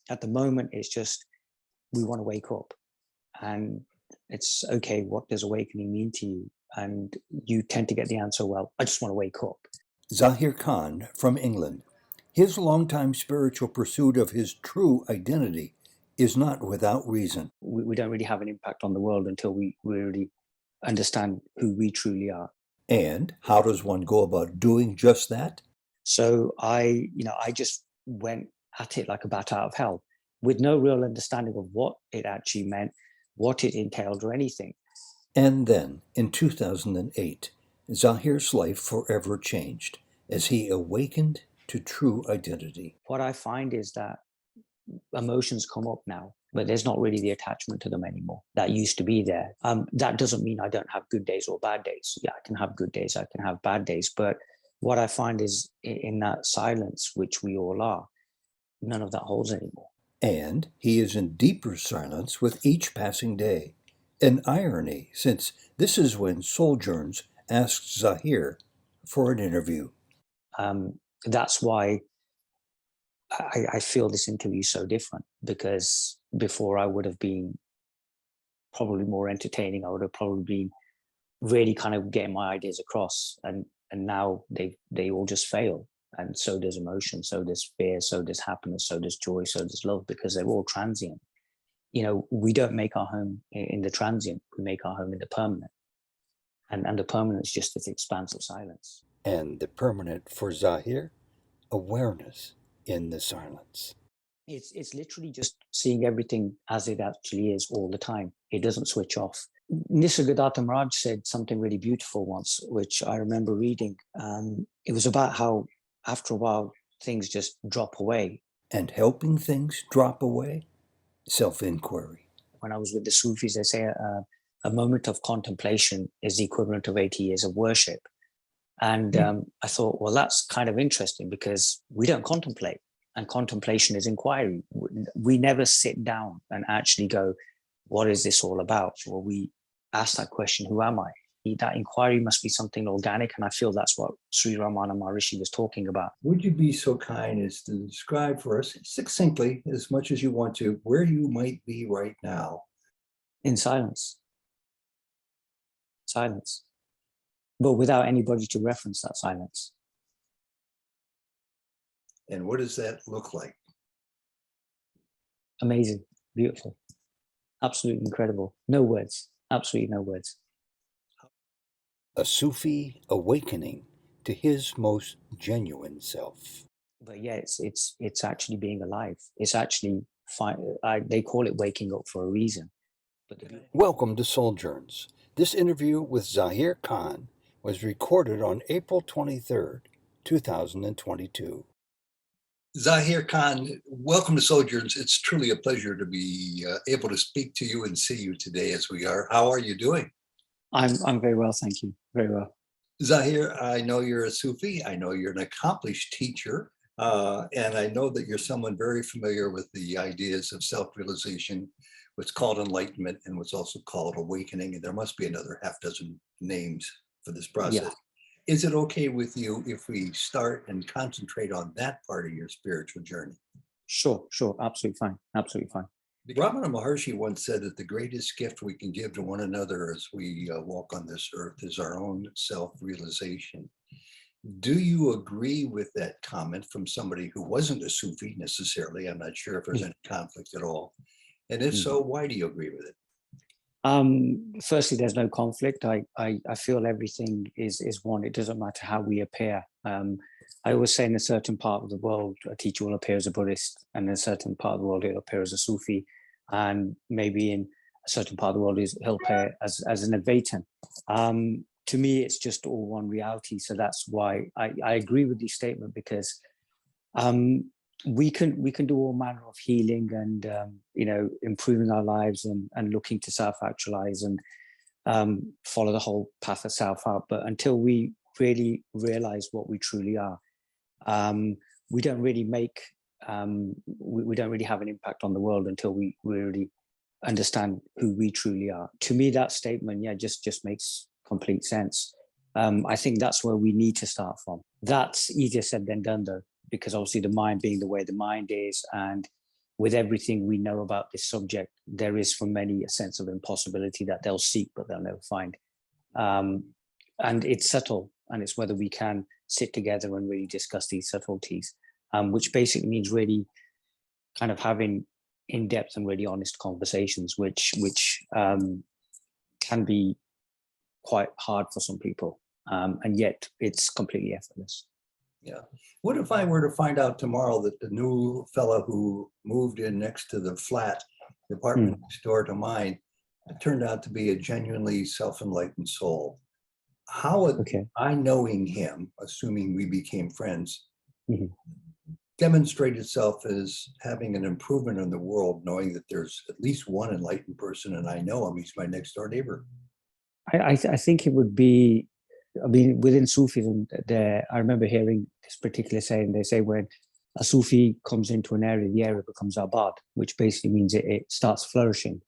At the moment, it's just we want to wake up, and it's okay. What does awakening mean to you? And you tend to get the answer, well, I just want to wake up. Zahir Khan from England. His longtime spiritual pursuit of his true identity is not without reason. We don't really have an impact on the world until we really understand who we truly are. And how does one go about doing just that? So I just went at it like a bat out of hell with no real understanding of what it actually meant, what it entailed or anything. And then, in 2008, Zahir's life forever changed as he awakened to true identity. What I find is that emotions come up now, but there's not really the attachment to them anymore that used to be there. That doesn't mean I don't have good days or bad days. Yeah, I can have good days, I can have bad days. But what I find is in that silence, which we all are, none of that holds anymore. And he is in deeper silence with each passing day. An irony, since this is when Souljourns asked Zahir for an interview. That's why I feel this interview so different, because before I would have been probably more entertaining. I would have probably been really kind of getting my ideas across, and now they all just fail. And so does emotion, so does fear, so does happiness, so does joy, so does love, because they're all transient. We don't make our home in the transient, we make our home in the permanent. And the permanent is just this expanse of silence. And the permanent for Zahir? Awareness in the silence. It's literally just seeing everything as it actually is all the time. It doesn't switch off. Nisargadatta Maharaj said something really beautiful once, which I remember reading. It was about how after a while things just drop away. And helping things drop away? Self-inquiry. When I was with the Sufis, they say a moment of contemplation is the equivalent of 80 years of worship. And I thought, well, that's kind of interesting, because we don't contemplate, and contemplation is inquiry. We never sit down and actually go, what is this all about? Well, we ask that question, who am I? That inquiry must be something organic, and I feel that's what Sri Ramana Maharishi was talking about. Would you be so kind as to describe for us, succinctly, as much as you want to, where you might be right now? In silence. Silence. But without anybody to reference that silence. And what does that look like? Amazing, beautiful, absolutely incredible. No words, absolutely no words. A Sufi awakening to his most genuine self. But yeah, it's actually being alive. It's actually they call it waking up for a reason. Welcome to Souljourns. This interview with Zahir Khan was recorded on April 23rd, 2022. Zahir Khan, welcome to Souljourns. It's truly a pleasure to be able to speak to you and see you today as we are. How are you doing? I'm very well, thank you. Very well. Zahir, I know you're a Sufi. I know you're an accomplished teacher. And I know that you're someone very familiar with the ideas of self-realization, what's called enlightenment, and what's also called awakening. And there must be another half dozen names for this process. Yeah. Is it okay with you if we start and concentrate on that part of your spiritual journey? Sure, absolutely fine, absolutely fine. Ramana Maharshi once said that the greatest gift we can give to one another as we walk on this earth is our own self-realization. Do you agree with that comment from somebody who wasn't a Sufi necessarily? I'm not sure if there's any conflict at all. And if so, why do you agree with it? Firstly, there's no conflict. I feel everything is one. It doesn't matter how we appear. I always say in a certain part of the world, a teacher will appear as a Buddhist, and in a certain part of the world, he'll appear as a Sufi, and maybe in a certain part of the world, he'll appear as an Advaitin. To me, it's just all one reality. So that's why I agree with the statement, because we can do all manner of healing and improving our lives and looking to self-actualize and follow the whole path of self-help. But until we really realize what we truly are, we don't really make we don't really have an impact on the world until we really understand who we truly are. To me, that statement, just makes complete sense. I think that's where we need to start from. That's easier said than done, though, because obviously the mind being the way the mind is, and with everything we know about this subject, there is for many a sense of impossibility that they'll seek, but they'll never find. And it's subtle, and it's whether we can sit together and really discuss these subtleties, which basically means really kind of having in-depth and really honest conversations, which can be quite hard for some people, and yet it's completely effortless. Yeah. What if I were to find out tomorrow that the new fella who moved in next to the flat, the apartment next door to mine, turned out to be a genuinely self-enlightened soul? How would I, knowing him, assuming we became friends, demonstrate itself as having an improvement in the world, knowing that there's at least one enlightened person and I know him, he's my next door neighbor? I think it would be, I mean, within Sufism, I remember hearing this particular saying. They say when a Sufi comes into an area, the area becomes abad, which basically means it starts flourishing.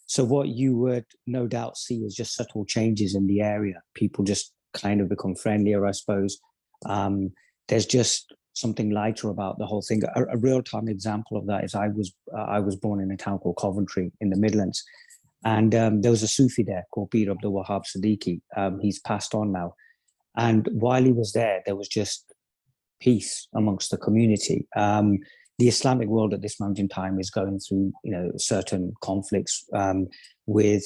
So what you would no doubt see is just subtle changes in the area. People just kind of become friendlier, I suppose. There's just something lighter about the whole thing. A real-time example of that is I was born in a town called Coventry in the Midlands. And there was a Sufi there called Pir Abdul Wahab Siddiqui. He's passed on now. And while he was there, there was just peace amongst the community. The Islamic world at this moment in time is going through, certain conflicts with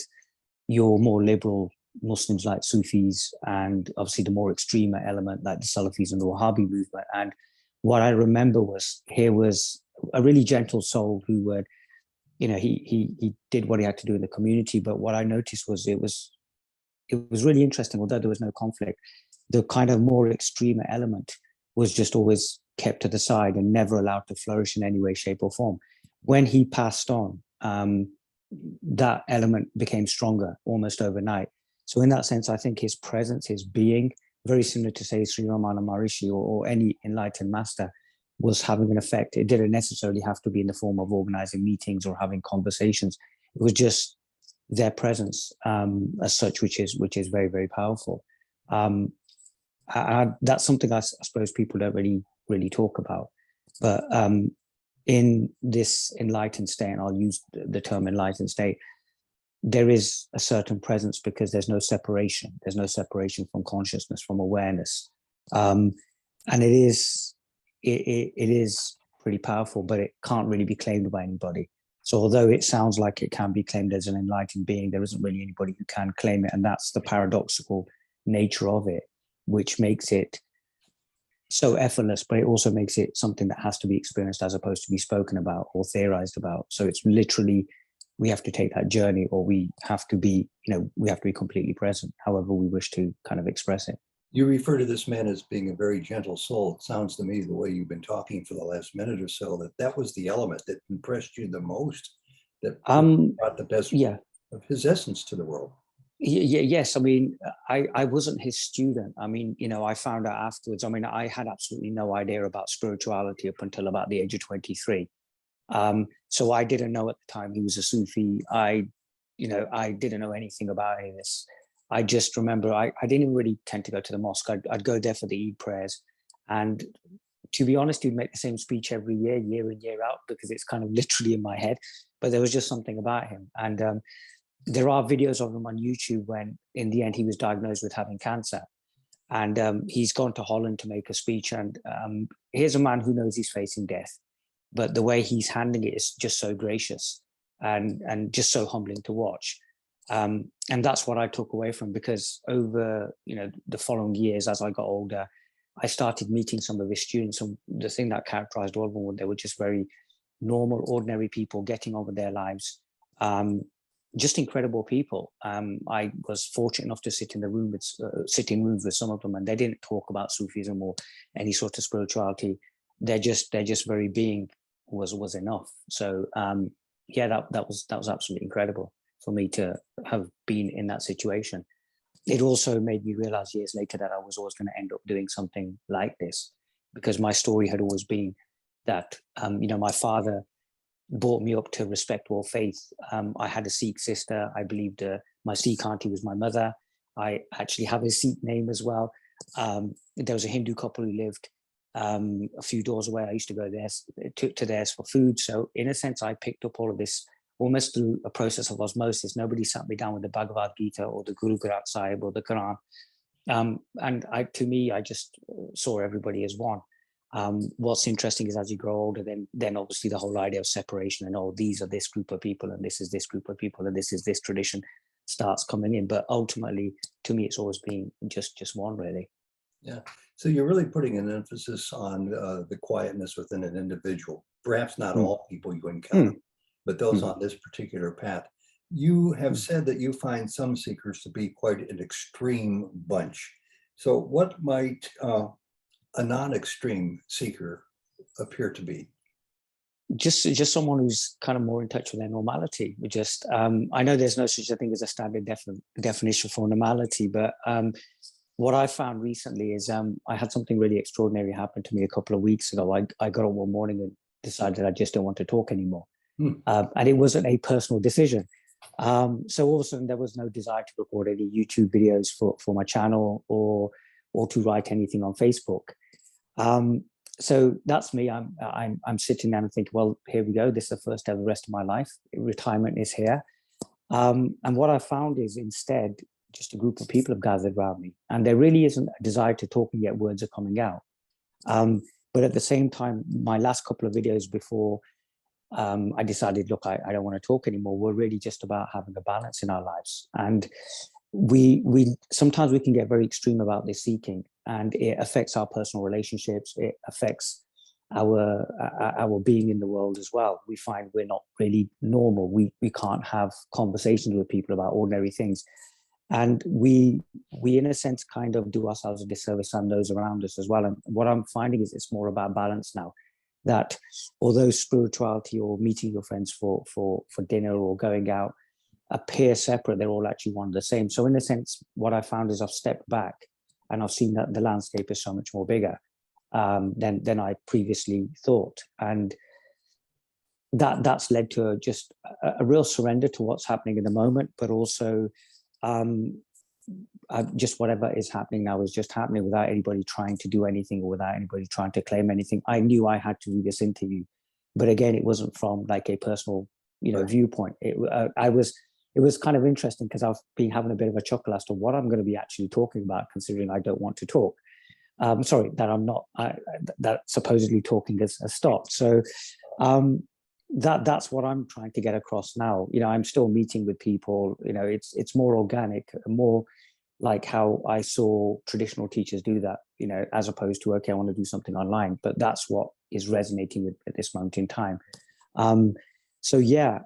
your more liberal Muslims like Sufis, and obviously the more extreme element like the Salafis and the Wahhabi movement. And what I remember was here was a really gentle soul who would, he did what he had to do in the community. But what I noticed was it was really interesting. Although there was no conflict, the kind of more extreme element was just always kept to the side and never allowed to flourish in any way, shape, or form. When he passed on, that element became stronger almost overnight. So in that sense, I think his presence, his being, very similar to, say, Sri Ramana Maharishi or any enlightened master, was having an effect. It didn't necessarily have to be in the form of organizing meetings or having conversations. It was just their presence as such, which is very, very powerful. That's something I suppose people don't really talk about. But in this enlightened state, and I'll use the term enlightened state, there is a certain presence because there's no separation. There's no separation from consciousness, from awareness. And it is pretty powerful, but it can't really be claimed by anybody. So although it sounds like it can be claimed as an enlightened being, there isn't really anybody who can claim it. And that's the paradoxical nature of it, which makes it so effortless, but it also makes it something that has to be experienced as opposed to be spoken about or theorized about. So it's literally, we have to take that journey, or we have to be completely present, however we wish to kind of express it. You refer to this man as being a very gentle soul. It sounds to me, the way you've been talking for the last minute or so, that was the element that impressed you the most, that brought the best of his essence to the world. Yes. I mean, I wasn't his student. I mean, I found out afterwards. I mean, I had absolutely no idea about spirituality up until about the age of 23. So I didn't know at the time he was a Sufi. I didn't know anything about any of this. I just remember I didn't really tend to go to the mosque. I'd go there for the Eid prayers. And to be honest, he'd make the same speech every year in, year out, because it's kind of literally in my head. But there was just something about him. And there are videos of him on YouTube when, in the end, he was diagnosed with having cancer. And he's gone to Holland to make a speech. And here's a man who knows he's facing death. But the way he's handling it is just so gracious and just so humbling to watch. And that's what I took away from, because over the following years, as I got older, I started meeting some of his students. And the thing that characterized all of them, they were just very normal, ordinary people getting on with their lives. Just incredible people. I was fortunate enough to sit in rooms with some of them, and they didn't talk about Sufism or any sort of spirituality. They're just very being was enough. So that was absolutely incredible for me to have been in that situation. It also made me realize years later that I was always going to end up doing something like this, because my story had always been that my father brought me up to respect all faith. I had a Sikh sister. I believed my Sikh auntie was my mother. I actually have a Sikh name as well. There was a Hindu couple who lived A few doors away, I used to go there to theirs for food. So in a sense, I picked up all of this almost through a process of osmosis. Nobody sat me down with the Bhagavad Gita or the Guru Granth Sahib or the Quran. And to me, I just saw everybody as one. What's interesting is as you grow older, then obviously the whole idea of separation and, oh, these are this group of people and this is this group of people and this is this tradition starts coming in. But ultimately, to me, it's always been just one, really. Yeah. So you're really putting an emphasis on the quietness within an individual. Perhaps not all people you encounter, but those on this particular path. You have said that you find some seekers to be quite an extreme bunch. So what might a non-extreme seeker appear to be? Just someone who's kind of more in touch with their normality. Just I know there's no such a thing as a standard definition for normality, but what I found recently is I had something really extraordinary happen to me a couple of weeks ago. I got up one morning and decided I just don't want to talk anymore. And it wasn't a personal decision. So all of a sudden there was no desire to record any YouTube videos for my channel or to write anything on Facebook. So that's me. I'm sitting down and thinking, well, here we go. This is the first ever rest of my life. Retirement is here. And what I found is instead, just a group of people have gathered around me, and there really isn't a desire to talk, and yet words are coming out. But at the same time, my last couple of videos before I decided, look, I don't want to talk anymore, were really just about having a balance in our lives. And we sometimes we can get very extreme about this seeking, and it affects our personal relationships. It affects our being in the world as well. We find we're not really normal. We can't have conversations with people about ordinary things. And we in a sense kind of do ourselves a disservice and those around us as well. And what I'm finding is it's more about balance now, that although spirituality or meeting your friends for dinner or going out appear separate, they're all actually one and the same. So in a sense, what I found is I've stepped back and I've seen that the landscape is so much more bigger than I previously thought. And that's led to just a real surrender to what's happening in the moment, but also just whatever is happening now is just happening without anybody trying to do anything or without anybody trying to claim anything. I knew I had to do this interview, but again, it wasn't from like a personal, viewpoint. It was kind of interesting because I've been having a bit of a chuckle as to what I'm going to be actually talking about, considering I don't want to talk. Sorry, that I'm not. That supposedly talking has stopped. So that's what I'm trying to get across now. I'm still meeting with people. It's more organic, more like how I saw traditional teachers do that. As opposed to, okay, I want to do something online. But that's what is resonating with at this moment in time. So yeah,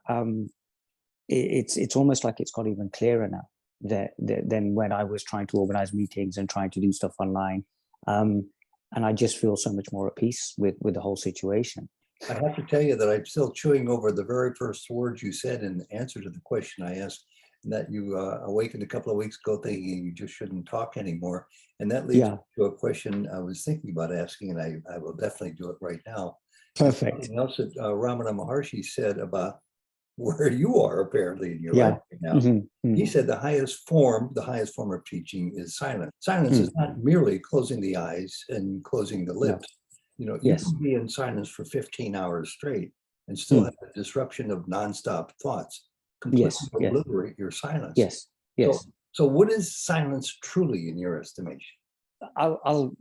it's almost like it's got even clearer now than when I was trying to organize meetings and trying to do stuff online. And I just feel so much more at peace with the whole situation. I have to tell you that I'm still chewing over the very first words you said in answer to the question I asked, and that you awakened a couple of weeks ago thinking you just shouldn't talk anymore. And that leads me to a question I was thinking about asking, and I will definitely do it right now. Perfect. Something else that Ramana Maharshi said about where you are apparently in your life right now. He said the highest form of teaching is silence. Silence is not merely closing the eyes and closing the lips. You can be in silence for 15 hours straight and still have a disruption of nonstop thoughts, completely obliterate your silence. Yes. So what is silence truly in your estimation? I'll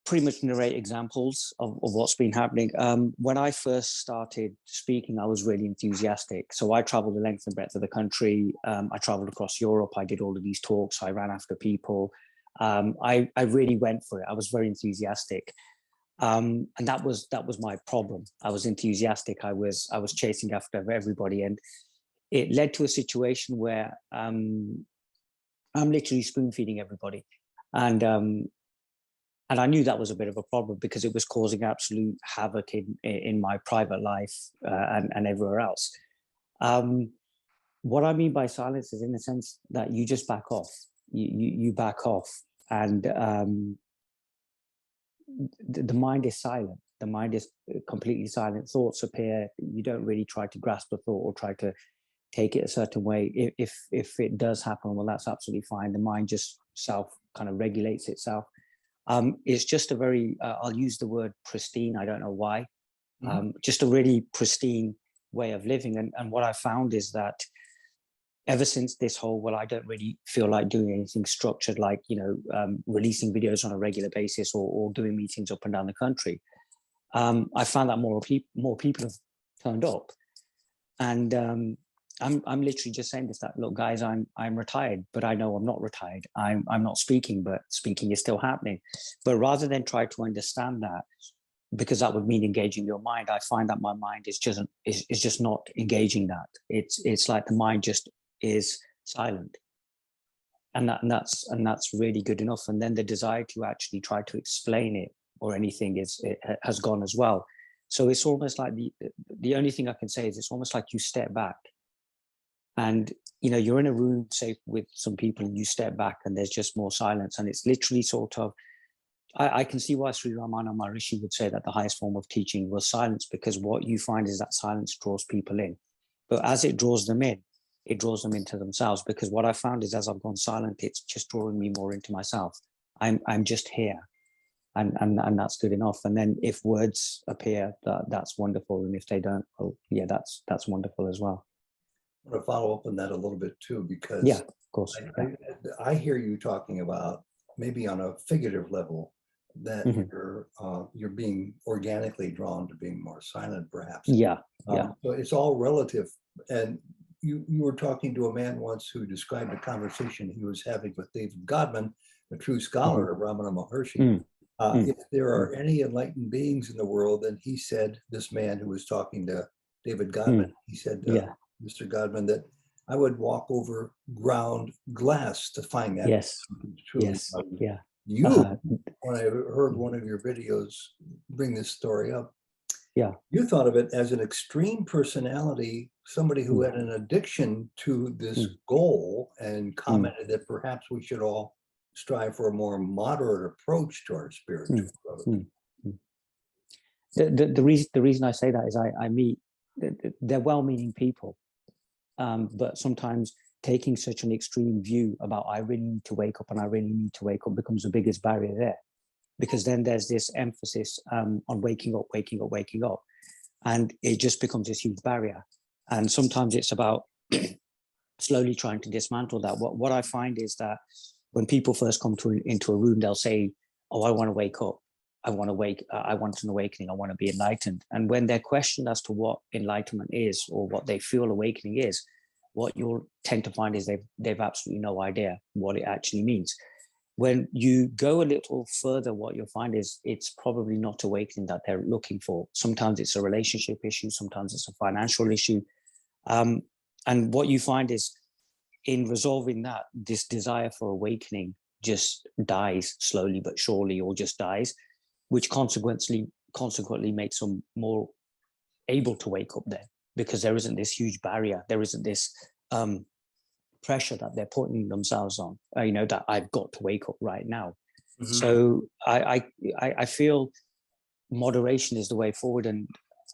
pretty much narrate examples of what's been happening. When I first started speaking, I was really enthusiastic. So I traveled the length and breadth of the country. I traveled across Europe. I did all of these talks. I ran after people. I really went for it. I was very enthusiastic. And that was my problem. I was enthusiastic. I was chasing after everybody, and it led to a situation where I'm literally spoon feeding everybody, and I knew that was a bit of a problem because it was causing absolute havoc in my private life and everywhere else. What I mean by silence is in the sense that you just back off. You back off, and the mind is silent. The mind is completely silent. Thoughts appear. You don't really try to grasp a thought or try to take it a certain way. If it does happen, well, that's absolutely fine. The mind just kind of regulates itself. It's just a very, I'll use the word pristine, I don't know why, just a really pristine way of living. And what I found is that ever since this whole, well, I don't really feel like doing anything structured, like, releasing videos on a regular basis or doing meetings up and down the country, I found that more people have turned up. And I'm literally just saying this, that, look, guys, I'm retired, but I know I'm not retired. I'm not speaking, but speaking is still happening. But rather than try to understand that, because that would mean engaging your mind, I find that my mind is just not engaging that. It's like the mind just is silent, and that's really good enough. And then the desire to actually try to explain it or anything has gone as well. So it's almost like the only thing I can say is it's almost like you step back, and you're in a room, say, with some people, and you step back, and there's just more silence, and it's literally sort of. I can see why Sri Ramana Maharishi would say that the highest form of teaching was silence, because what you find is that silence draws people in. But as it draws them in, it draws them into themselves, because what I found is as I've gone silent, it's just drawing me more into myself. I'm just here, and that's good enough. And then if words appear, that's wonderful. And if they don't, well, yeah, that's wonderful as well. I want to follow up on that a little bit too, because yeah, of course, I hear you talking about, maybe on a figurative level, that you're being organically drawn to being more silent, perhaps. Yeah. So it's all relative. And you were talking to a man once who described a conversation he was having with David Godman, a true scholar of Ramana Maharshi. If there are any enlightened beings in the world, then he said, this man who was talking to David Godman, he said, Mr. Godman, that I would walk over ground glass to find that. Yes. You, when I heard one of your videos bring this story up, you thought of it as an extreme personality, somebody who had an addiction to this goal, and commented that perhaps we should all strive for a more moderate approach to our spiritual growth. The reason I say that is I meet, they're well-meaning people, but sometimes taking such an extreme view about I really need to wake up and I really need to wake up becomes the biggest barrier there, because then there's this emphasis on waking up, and it just becomes this huge barrier. And sometimes it's about slowly trying to dismantle that. What I find is that when people first come into a room, they'll say, oh, I want to wake up. I want an awakening. I want to be enlightened. And when they're questioned as to what enlightenment is, or what they feel awakening is, what you'll tend to find is they've absolutely no idea what it actually means. When you go a little further, what you'll find is it's probably not awakening that they're looking for. Sometimes it's a relationship issue. Sometimes it's a financial issue. And what you find is, in resolving that, this desire for awakening just dies slowly but surely, or just dies, which consequently makes them more able to wake up then, because there isn't this huge barrier. There isn't this pressure that they're putting themselves on, that I've got to wake up right now. So I feel moderation is the way forward. And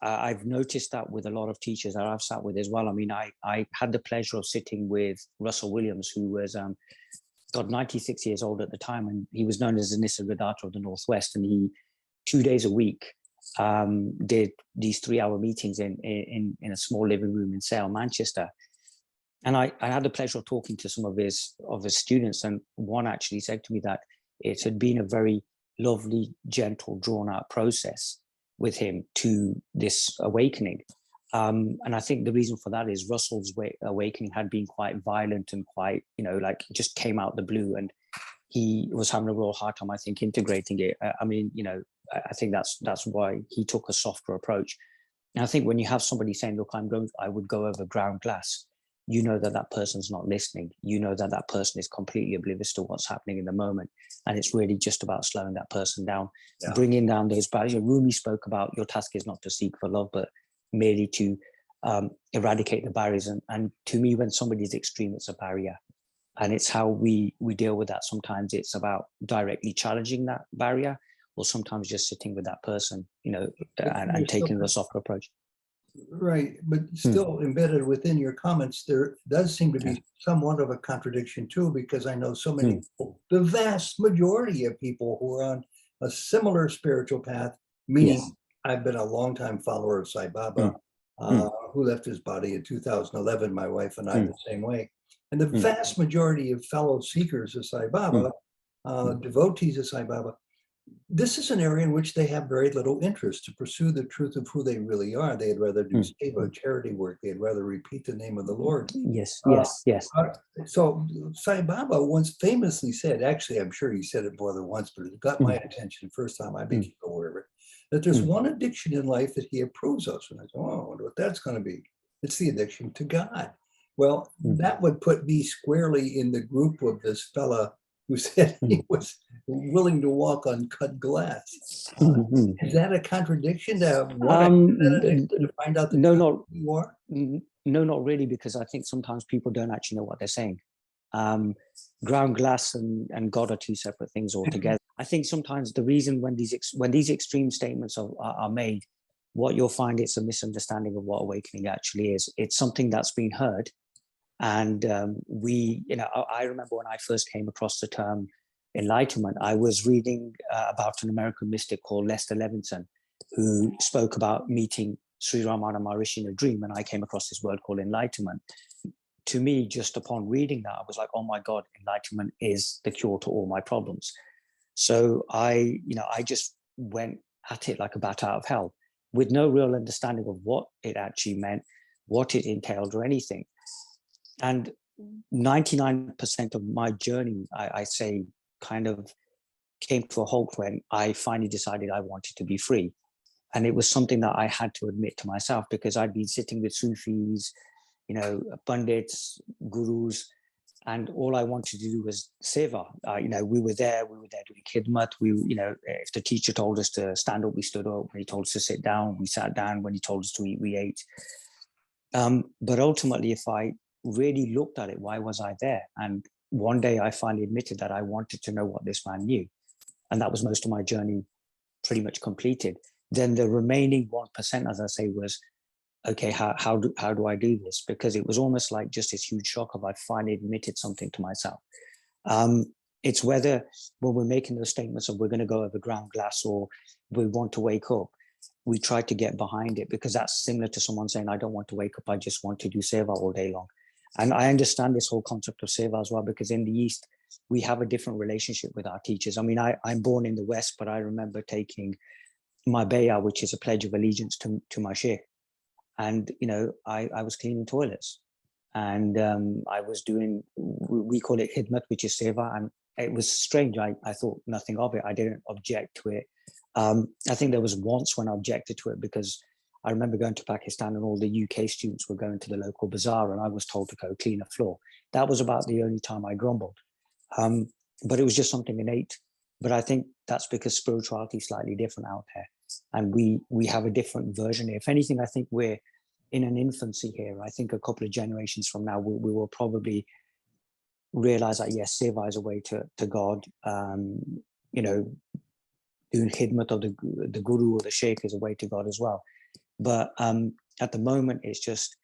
I've noticed that with a lot of teachers that I've sat with as well. I mean, I had the pleasure of sitting with Russell Williams, who was 96 years old at the time, and he was known as the Nisargadatta of the Northwest. And he, 2 days a week, did these 3-hour meetings in a small living room in Sale, Manchester. And I had the pleasure of talking to some of his students, and one actually said to me that it had been a very lovely, gentle, drawn-out process with him to this awakening. And I think the reason for that is Russell's awakening had been quite violent and quite, like just came out the blue, and he was having a real hard time, I think, integrating it. I mean, I think that's why he took a softer approach. And I think when you have somebody saying, look, I would go over ground glass, that person's not listening. That person is completely oblivious to what's happening in the moment. And it's really just about slowing that person down, bringing down those barriers. Rumi spoke about, your task is not to seek for love, but merely to eradicate the barriers. And to me, when somebody's extreme, it's a barrier. And it's how we deal with that. Sometimes it's about directly challenging that barrier, or sometimes just sitting with that person, and taking a softer approach. Right, but still embedded within your comments, there does seem to be somewhat of a contradiction too, because I know so many people, the vast majority of people who are on a similar spiritual path, meaning Yes. I've been a longtime follower of Sai Baba, who left his body in 2011, my wife and I the same way. And the vast majority of fellow seekers of Sai Baba, devotees of Sai Baba, this is an area in which they have very little interest to pursue the truth of who they really are. They'd rather do seva, charity work. They'd rather repeat the name of the Lord. Yes, yes, yes. So Sai Baba once famously said, actually, I'm sure he said it more than once, but it got my attention the first time I became aware of it, that there's one addiction in life that he approves of. And I thought, oh, I wonder what that's going to be. It's the addiction to God. Well, that would put me squarely in the group of this fella who said he was willing to walk on cut glass. Is that a contradiction to to find out the no, truth not of who you are? no, not really, because I think sometimes people don't actually know what they're saying. Ground glass and God are two separate things altogether. I think sometimes the reason when these extreme statements are made, what you'll find, it's a misunderstanding of what awakening actually is. It's something that's been heard. And I remember when I first came across the term enlightenment, I was reading about an American mystic called Lester Levinson, who spoke about meeting Sri Ramana Maharishi in a dream. And I came across this word called enlightenment. To me, just upon reading that, I was like, oh my God, enlightenment is the cure to all my problems. So I just went at it like a bat out of hell with no real understanding of what it actually meant, what it entailed or anything. And 99% of my journey, I say, kind of came to a halt when I finally decided I wanted to be free. And it was something that I had to admit to myself, because I'd been sitting with Sufis, pundits, gurus, and all I wanted to do was seva. We were there doing khidmat. If the teacher told us to stand up, we stood up. When he told us to sit down, we sat down. When he told us to eat, we ate. But ultimately, if I really looked at it, why was I there? And one day I finally admitted that I wanted to know what this man knew. And that was most of my journey pretty much completed. Then the remaining 1%, as I say, was, okay, how do I do this? Because it was almost like just this huge shock of I finally admitted something to myself. It's whether when we're making those statements of we're going to go over ground glass or we want to wake up, we try to get behind it, because that's similar to someone saying, I don't want to wake up, I just want to do seva all day long. And I understand this whole concept of seva as well, because in the East, we have a different relationship with our teachers. I mean, I'm born in the West, but I remember taking my bayah, which is a pledge of allegiance to my sheikh. And, I was cleaning toilets, and I was doing, we call it khidmat, which is seva. And it was strange. I thought nothing of it. I didn't object to it. I think there was once when I objected to it, because I remember going to Pakistan and all the UK students were going to the local bazaar and I was told to go clean a floor. That was about the only time I grumbled. But it was just something innate. But I think that's because spirituality is slightly different out there. And we have a different version. If anything, I think we're in an infancy here. I think a couple of generations from now, we will probably realize that, yes, seva is a way to God. Doing khidmat of the guru or the sheikh is a way to God as well. But at the moment, it's just,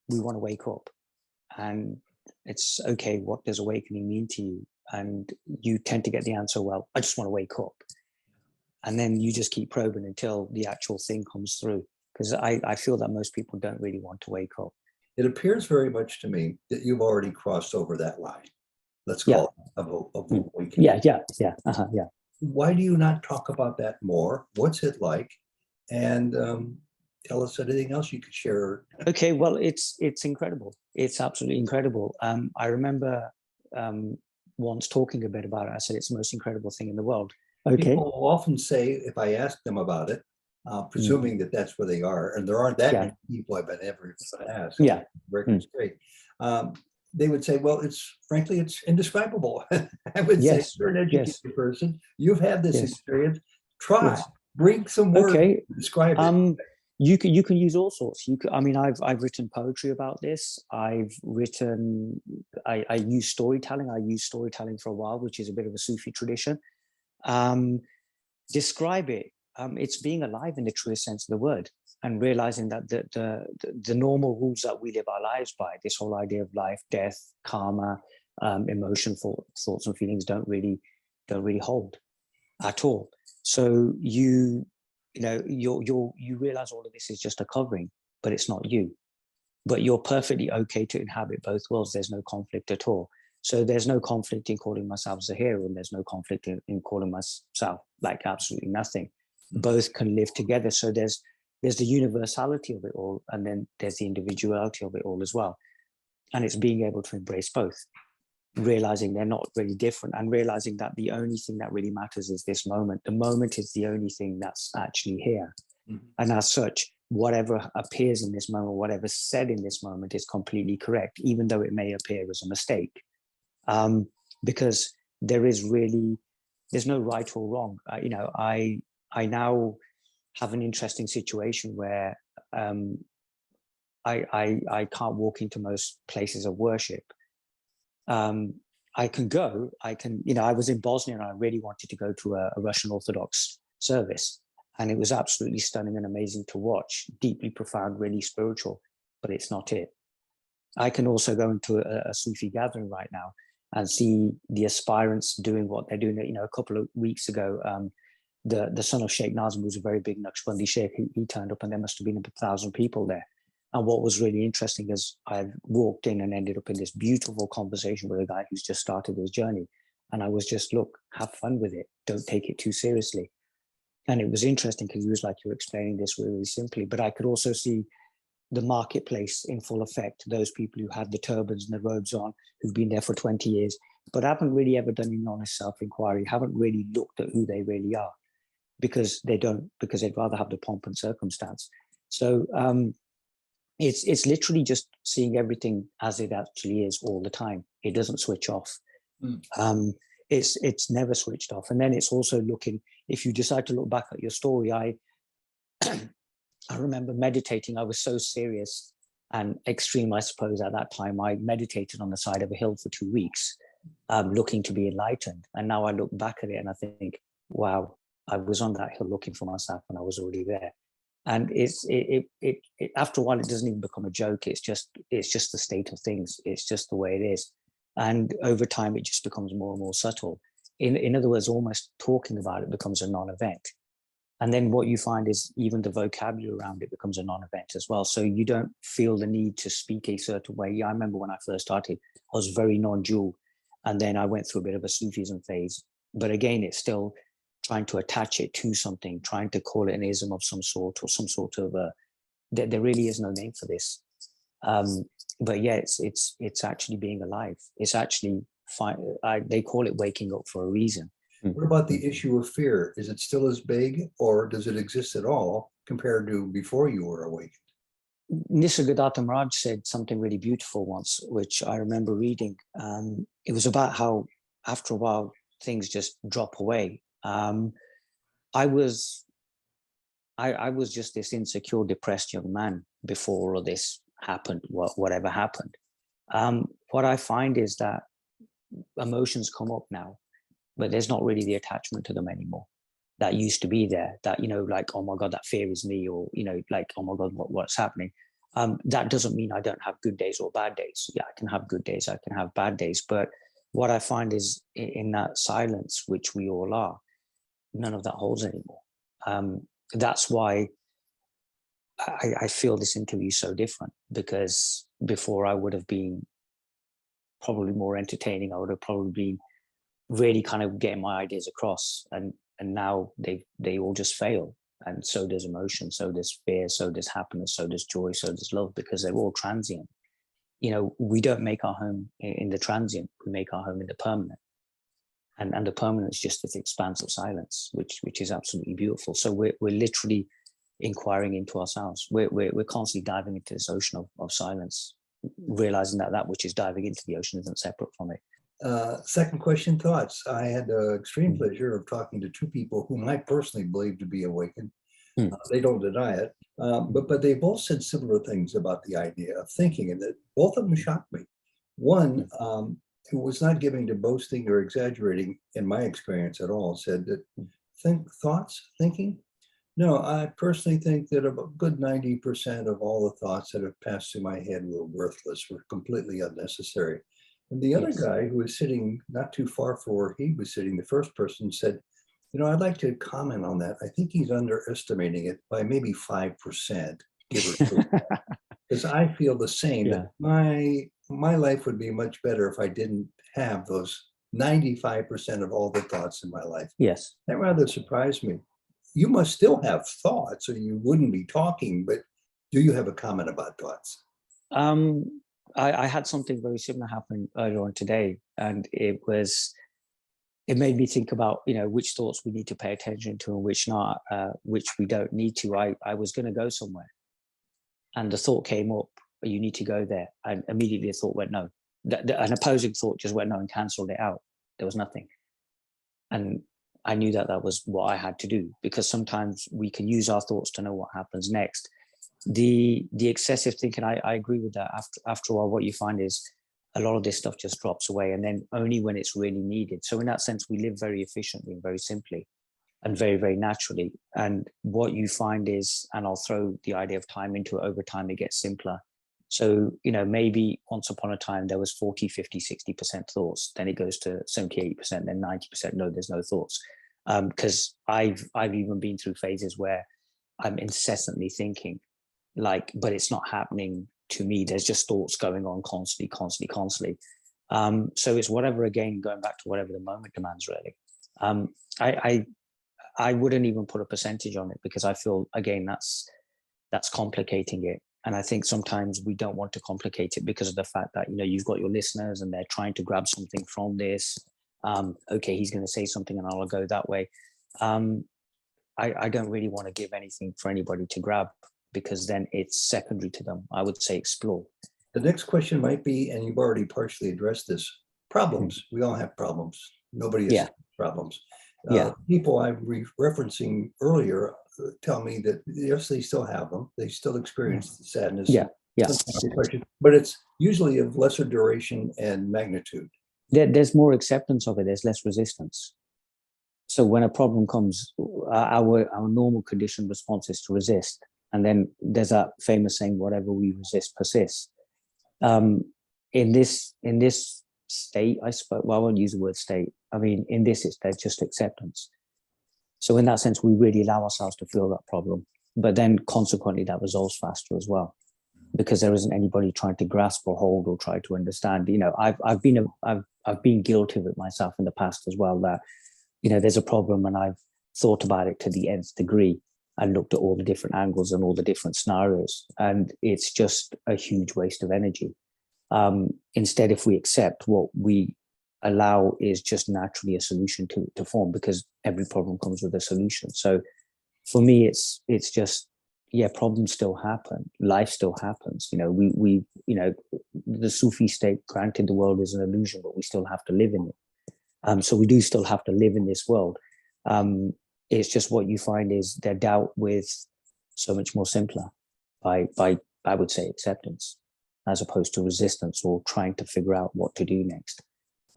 we want to wake up. And it's okay, what does awakening mean to you? And you tend to get the answer, well, I just want to wake up. And then you just keep probing until the actual thing comes through. Because I feel that most people don't really want to wake up. It appears very much to me that you've already crossed over that line. Let's call it of awakening. Yeah. Why do you not talk about that more? What's it like? And tell us anything else you could share. Okay, well, it's incredible. It's absolutely incredible. I remember once talking a bit about it. I said it's the most incredible thing in the world. Okay. People will often say, if I ask them about it, presuming that that's where they are, and there aren't that many people I've been ever asked. Yeah. Record's great. They would say, well, frankly, it's indescribable. I would say, you're an educated person. You've had this experience. Try, bring some words to describe it. You can use all sorts. I've written poetry about this. I use storytelling. I used storytelling for a while, which is a bit of a Sufi tradition. Describe it. It's being alive in the truest sense of the word. and realizing that the normal rules that we live our lives by, this whole idea of life, death, karma, emotion, thoughts and feelings don't really hold at all. So you realize all of this is just a covering, but it's not you. But you're perfectly okay to inhabit both worlds. There's no conflict at all. So there's no conflict in calling myself Zahir, and there's no conflict in calling myself like absolutely nothing. Both can live together. So there's the universality of it all, and then there's the individuality of it all as well. And it's being able to embrace both, realizing they're not really different, and realizing that the only thing that really matters is this moment. The moment is the only thing that's actually here. And as such, whatever appears in this moment, whatever's said in this moment is completely correct, even though it may appear as a mistake. Because there's no right or wrong. I now have an interesting situation where I can't walk into most places of worship. I can go, I was in Bosnia and I really wanted to go to a Russian Orthodox service. And it was absolutely stunning and amazing to watch, deeply profound, really spiritual, but it's not it. I can also go into a Sufi gathering right now and see the aspirants doing what they're doing. A couple of weeks ago, the son of Sheikh Nazim, who's a very big Naqshbandi Sheikh, he turned up and there must have been 1,000 people there. And what was really interesting is I walked in and ended up in this beautiful conversation with a guy who's just started his journey. And I was just, look, have fun with it. Don't take it too seriously. And it was interesting because he was like, you're explaining this really simply. But I could also see the marketplace in full effect, those people who had the turbans and the robes on, who've been there for 20 years, but haven't really ever done an honest self-inquiry, haven't really looked at who they really are, because they'd rather have the pomp and circumstance. So it's literally just seeing everything as it actually is all the time. It doesn't switch off. It's never switched off. And then it's also looking, if you decide to look back at your story, I remember meditating. I was so serious and extreme, I suppose, at that time. I meditated on the side of a hill for 2 weeks, looking to be enlightened. And now I look back at it and I think, wow, I was on that hill looking for myself and I was already there. And after a while, it doesn't even become a joke. It's just the state of things. It's just the way it is. And over time, it just becomes more and more subtle. In other words, almost talking about it becomes a non-event. And then what you find is even the vocabulary around it becomes a non-event as well. So you don't feel the need to speak a certain way. I remember when I first started, I was very non-dual. And then I went through a bit of a Sufism phase. But again, it's still trying to attach it to something, trying to call it an ism of some sort, or some sort of there really is no name for this. But yeah, it's actually being alive. It's actually they call it waking up for a reason. What about the issue of fear? Is it still as big, or does it exist at all compared to before you were awakened? Nisargadatta Maharaj said something really beautiful once, which I remember reading. It was about how after a while things just drop away. I was just this insecure, depressed young man before all of this happened, whatever happened. What I find is that emotions come up now, but there's not really the attachment to them anymore that used to be there. That, like, oh my God, that fear is me, or, like, oh my God, what's happening? That doesn't mean I don't have good days or bad days. Yeah, I can have good days, I can have bad days. But what I find is in that silence, which we all are, none of that holds anymore. That's why I feel this interview so different, because before I would have been probably more entertaining. I would have probably been really kind of getting my ideas across, and now they all just fail. And so does emotion, so does fear, so does happiness, so does joy, so does love, because they're all transient. We don't make our home in the transient, we make our home in the permanent. And the permanent is just this expanse of silence, which is absolutely beautiful. So we're literally inquiring into ourselves. We're constantly diving into this ocean of silence, realizing that which is diving into the ocean isn't separate from it. Second question, thoughts. I had the extreme pleasure of talking to two people whom I personally believe to be awakened. They don't deny it, but they both said similar things about the idea of thinking, and that both of them shocked me. One, who was not giving to boasting or exaggerating, in my experience at all, said that thinking No, I personally think that a good 90% of all the thoughts that have passed through my head were worthless, were completely unnecessary. And the other Yes. guy who was sitting not too far from where he was sitting, the first person said, I'd like to comment on that. I think he's underestimating it by maybe 5%, give or take. Because I feel the same, that Yeah. my life would be much better if I didn't have those 95% of all the thoughts in my life. Yes. That rather surprised me. You must still have thoughts, or you wouldn't be talking, but do you have a comment about thoughts? I had something very similar happen earlier on today, and it made me think about, which thoughts we need to pay attention to and which not, which we don't need to. I was going to go somewhere, and the thought came up, you need to go there, and immediately a thought went no. An opposing thought just went no and cancelled it out. There was nothing, and I knew that was what I had to do, because sometimes we can use our thoughts to know what happens next. The excessive thinking, I agree with that. After a while, what you find is a lot of this stuff just drops away, and then only when it's really needed. So in that sense, we live very efficiently and very simply and very, very naturally. And what you find is, and I'll throw the idea of time into it, over time it gets simpler. So, maybe once upon a time there was 40, 50, 60% thoughts, then it goes to 70, 80%, then 90%, no, there's no thoughts. Because I've even been through phases where I'm incessantly thinking, but it's not happening to me. There's just thoughts going on constantly. So it's whatever, again, going back to whatever the moment demands, really. I wouldn't even put a percentage on it, because I feel, again, that's complicating it. And I think sometimes we don't want to complicate it because of the fact that, you've got your listeners and they're trying to grab something from this. Okay, he's going to say something and I'll go that way. I don't really want to give anything for anybody to grab, because then it's secondary to them. I would say explore. The next question might be, and you've already partially addressed this, problems. We all have problems. Nobody has problems. People I'm referencing earlier tell me that, yes, they still have them. They still experience the sadness. But it's usually of lesser duration and magnitude. There's more acceptance of it. There's less resistance. So when a problem comes, our normal conditioned response is to resist. And then there's that famous saying, whatever we resist persists. In this state, I won't use the word state. I mean, in this, there's just acceptance. So in that sense, we really allow ourselves to feel that problem. But then consequently, that resolves faster as well, because there isn't anybody trying to grasp or hold or try to understand. I've been guilty of it myself in the past as well, that, there's a problem and I've thought about it to the nth degree and looked at all the different angles and all the different scenarios. And it's just a huge waste of energy. Instead, if we accept, what we allow is just naturally a solution to form, because every problem comes with a solution. So for me, it's just, problems still happen. Life still happens. The Sufi state, granted, the world is an illusion, but we still have to live in it. So we do still have to live in this world. It's just, what you find is they're dealt with so much more simpler by I would say acceptance, as opposed to resistance or trying to figure out what to do next.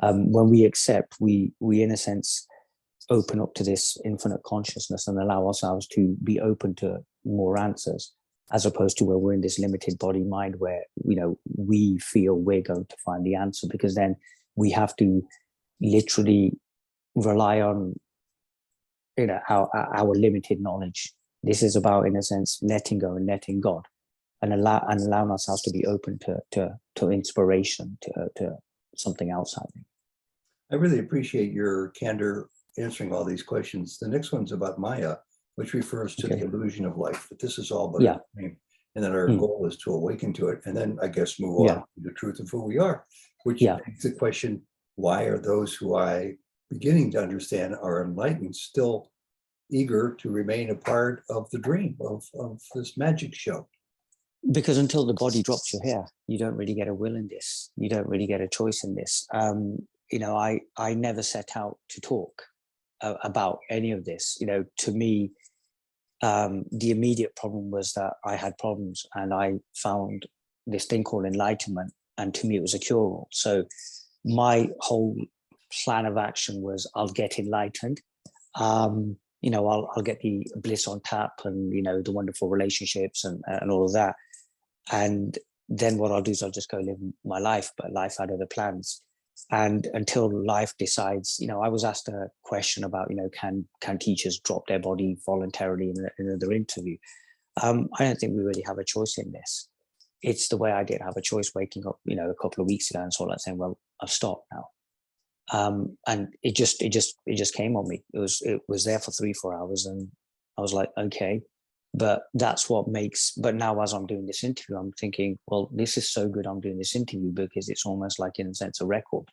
When we accept, we in a sense open up to this infinite consciousness and allow ourselves to be open to more answers, as opposed to where we're in this limited body mind where, we feel we're going to find the answer, because then we have to literally rely on, our limited knowledge. This is about, in a sense, letting go and letting God, and allowing ourselves to be open to inspiration, to something else happening. I really appreciate your candor answering all these questions. The next one's about Maya, which refers to the illusion of life, that this is all but a dream, and that our goal is to awaken to it, and then, I guess, move on to the truth of who we are, which begs the question, why are those who I beginning to understand are enlightened still eager to remain a part of the dream, of this magic show? Because until the body drops your hair, you don't really get a will in this. You don't really get a choice in this. I never set out to talk about any of this. To me, the immediate problem was that I had problems, and I found this thing called enlightenment, and to me it was a cure-all. So my whole plan of action was, I'll get enlightened, I'll get the bliss on tap and, the wonderful relationships and all of that. And then what I'll do is I'll just go live my life, but life had other plans. And until life decides, I was asked a question about, can teachers drop their body voluntarily in another interview? I don't think we really have a choice in this. It's the way I did have a choice waking up, a couple of weeks ago and sort of saying, well, I've stopped now. And it just came on me. It was there for 3-4 hours, and I was like, okay, but that's what makes. But now, as I'm doing this interview, I'm thinking, well, this is so good. I'm doing this interview because it's almost like, in a sense, a record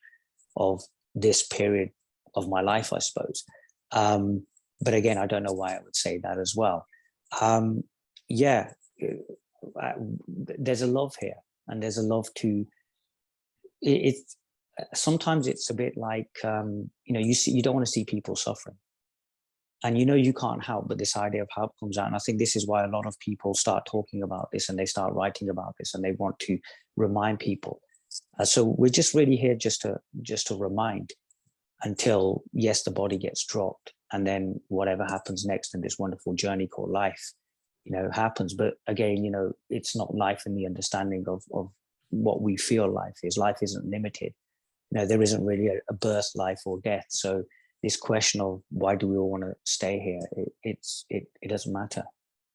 of this period of my life, I suppose. But again, I don't know why I would say that as well. Yeah, there's a love here, and there's a love to it. Sometimes it's a bit like, you don't want to see people suffering, and you can't help, but this idea of help comes out. And I think this is why a lot of people start talking about this, and they start writing about this, and they want to remind people. So we're just really here just to remind, until, yes, the body gets dropped, and then whatever happens next in this wonderful journey called life, happens. But again, it's not life in the understanding of what we feel life is. Life isn't limited. There isn't really a birth, life, or death. So this question of why do we all want to stay here, it doesn't matter,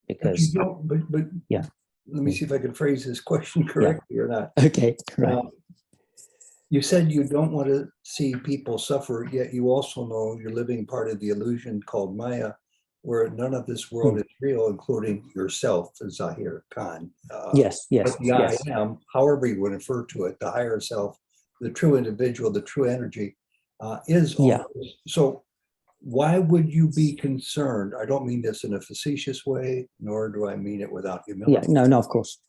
because but yeah. Let me see if I can phrase this question correctly or not. Okay, right. You said you don't want to see people suffer, yet you also know you're living part of the illusion called Maya, where none of this world is real, including yourself, Zahir Khan. Yes. But the I am, however you would refer to it, the higher self, the true individual, the true energy, is all. So why would you be concerned? I don't mean this in a facetious way, nor do I mean it without humility. No, of course.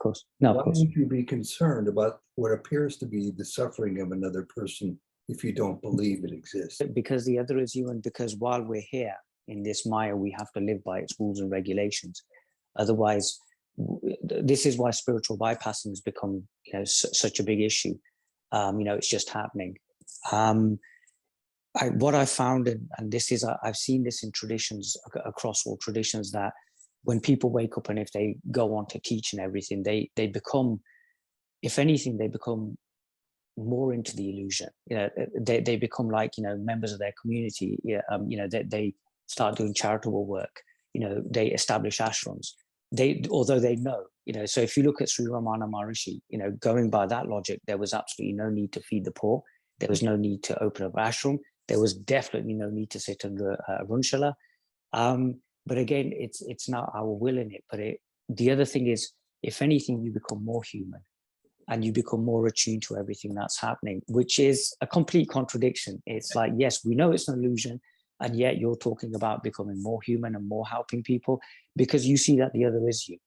No, why would you be concerned about what appears to be the suffering of another person if you don't believe it exists? Because the other is you, and because while we're here in this Maya, we have to live by its rules and regulations. Otherwise, this is why spiritual bypassing has become, such a big issue. It's just happening. What I found, and this is, I've seen this in traditions, across all traditions, that when people wake up and if they go on to teach and everything, they become, if anything, they become more into the illusion. They become like, members of their community. They start doing charitable work. They establish ashrams. Although they know, so if you look at Sri Ramana Maharishi, going by that logic, there was absolutely no need to feed the poor. There was no need to open up ashram. There was definitely no need to sit under a runshala. But again, it's not our will in it. But the other thing is, if anything, you become more human, and you become more attuned to everything that's happening, which is a complete contradiction. It's like, yes, we know it's an illusion, and yet you're talking about becoming more human and more helping people, because you see that the other is you.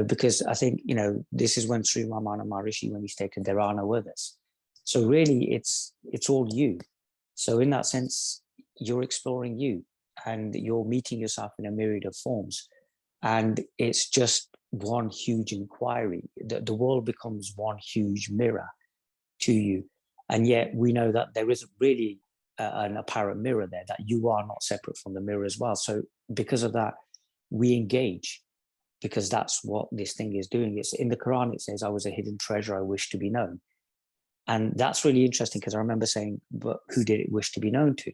Because I think, this is when Sri Ramana Maharishi, when he stated there are no others. So really, it's all you. So in that sense, you're exploring you, and you're meeting yourself in a myriad of forms. And it's just one huge inquiry. The world becomes one huge mirror to you. And yet we know that there isn't really an apparent mirror there, that you are not separate from the mirror as well. So because of that, we engage, because that's what this thing is doing. It's in the Quran, it says, I was a hidden treasure, I wish to be known. And that's really interesting, because I remember saying, but who did it wish to be known to?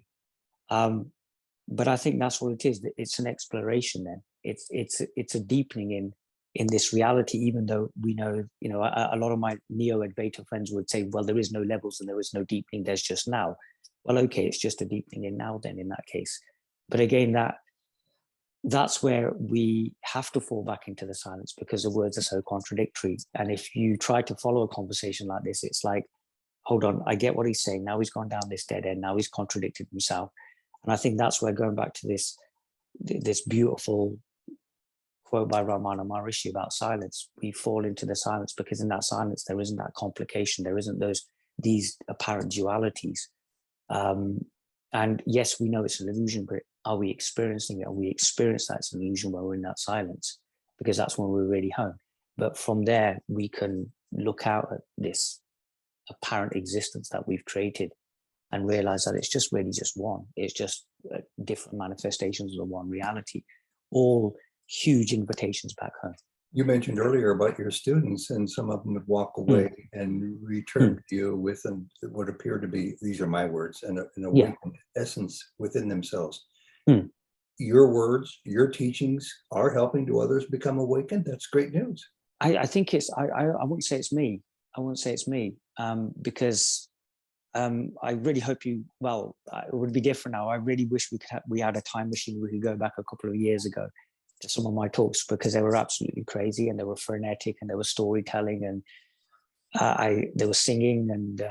But I think that's what it is. It's an exploration then. It's a deepening in this reality, even though we know, a lot of my Neo-Advaita friends would say, well, there is no levels and there is no deepening, there's just now. Well, okay, it's just a deepening in now then in that case. But again, that's where we have to fall back into the silence, because the words are so contradictory. And if you try to follow a conversation like this, it's like, hold on, I get what he's saying. Now he's gone down this dead end. Now he's contradicted himself. And I think that's where, going back to this beautiful quote by Ramana Maharishi about silence, we fall into the silence, because in that silence, there isn't that complication. There isn't these apparent dualities. And yes, we know it's an illusion, but are we experiencing it? Are we experience that it's an illusion when we're in that silence? Because that's when we're really home. But from there, we can look out at this apparent existence that we've created, and realize that it's just really just one. It's just different manifestations of the one reality, all huge invitations back home. You mentioned earlier about your students, and some of them would walk away and return to you with what appear to be, these are my words, an awakened essence within themselves. Your words, your teachings are helping to others become awakened. That's great news. I think it's, I wouldn't say it's me. I wouldn't say it's me, because I really hope you, well, it would be different now. I really wish we had a time machine. We could go back a couple of years ago to some of my talks, because they were absolutely crazy, and they were frenetic, and they were storytelling, and they were singing, and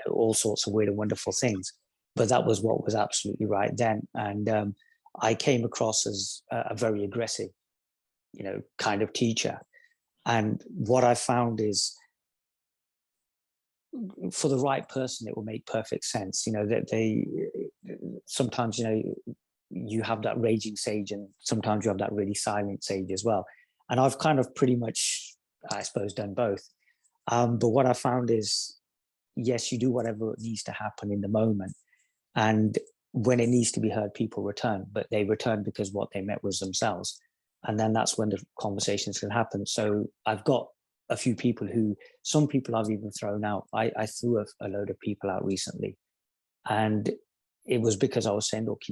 all sorts of weird and wonderful things. But that was what was absolutely right then. And I came across as a very aggressive, kind of teacher. And what I found is, for the right person, it will make perfect sense. That they sometimes, you have that raging sage, and sometimes you have that really silent sage as well. And I've kind of pretty much, I suppose, done both. But what I found is, yes, you do whatever needs to happen in the moment. And when it needs to be heard, people return, but they return because what they met was themselves. And then that's when the conversations can happen. So I've got a few people some people I've even thrown out. I threw a load of people out recently. And it was because I was saying, look,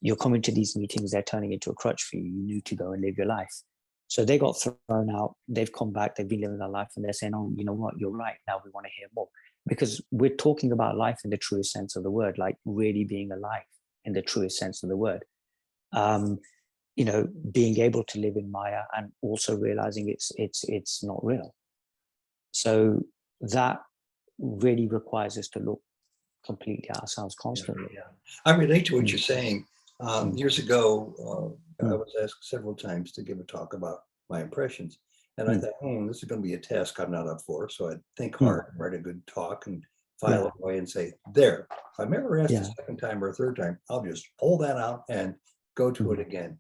you're coming to these meetings, they're turning into a crutch for you. You need to go and live your life. So they got thrown out. They've come back. They've been living their life, and they're saying, oh, you know what? You're right. Now we want to hear more, because we're talking about life in the truest sense of the word, like really being alive in the truest sense of the word. Being able to live in Maya, and also realizing it's not real. So that really requires us to look completely at ourselves constantly. Yeah. I relate to what you're saying. Years ago, I was asked several times to give a talk about my impressions. And I thought, this is going to be a task I'm not up for. So I'd think hard, write a good talk, and file it away and say, there. If I'm ever asked a second time or a third time, I'll just pull that out and go to it again.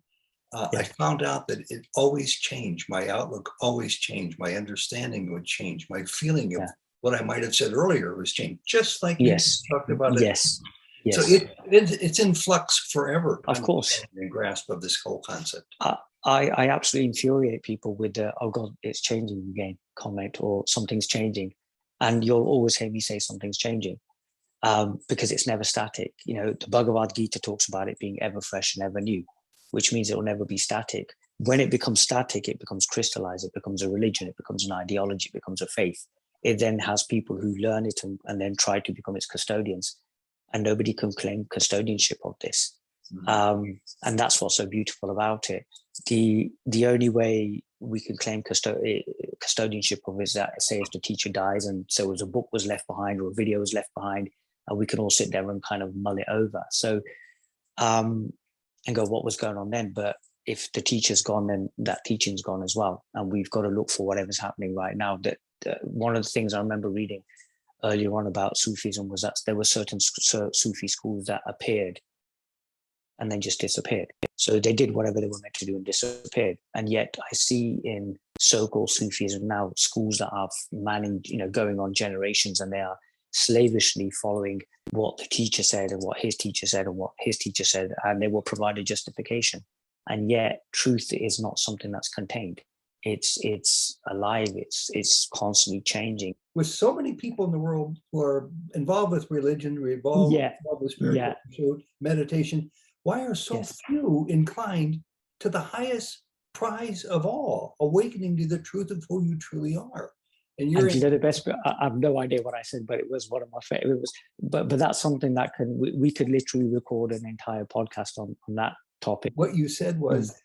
I found out that it always changed. My outlook always changed. My understanding would change. My feeling of what I might have said earlier was changed, just like you talked about it. Yes. So it's in flux forever. Of course. In grasp of this whole concept. I absolutely infuriate people with the, oh God, it's changing again comment, or something's changing. And you'll always hear me say something's changing, because it's never static. The Bhagavad Gita talks about it being ever fresh and ever new, which means it will never be static. When it becomes static, it becomes crystallized, it becomes a religion, it becomes an ideology, it becomes a faith. It then has people who learn it and then try to become its custodians. And nobody can claim custodianship of this. And that's what's so beautiful about it. The only way we can claim custodianship of it is that, say, if the teacher dies, and so as a book was left behind, or a video was left behind, and we can all sit there and kind of mull it over. So, and go, what was going on then? But if the teacher's gone, then that teaching's gone as well. And we've got to look for whatever's happening right now. That one of the things I remember reading earlier on about Sufism was that there were certain Sufi schools that appeared and then just disappeared. So they did whatever they were meant to do and disappeared. And yet I see in so-called Sufism now schools that are manning, going on generations, and they are slavishly following what the teacher said and what his teacher said and what his teacher said, and they will provide a justification. And yet truth is not something that's contained. It's alive. It's constantly changing. With so many people in the world who are involved with religion, involved with spiritual pursuit, meditation, why are so few inclined to the highest prize of all, awakening to the truth of who you truly are? And you're the best. I have no idea what I said, but it was one of my favorites. But that's something that we could literally record an entire podcast on that topic. What you said was,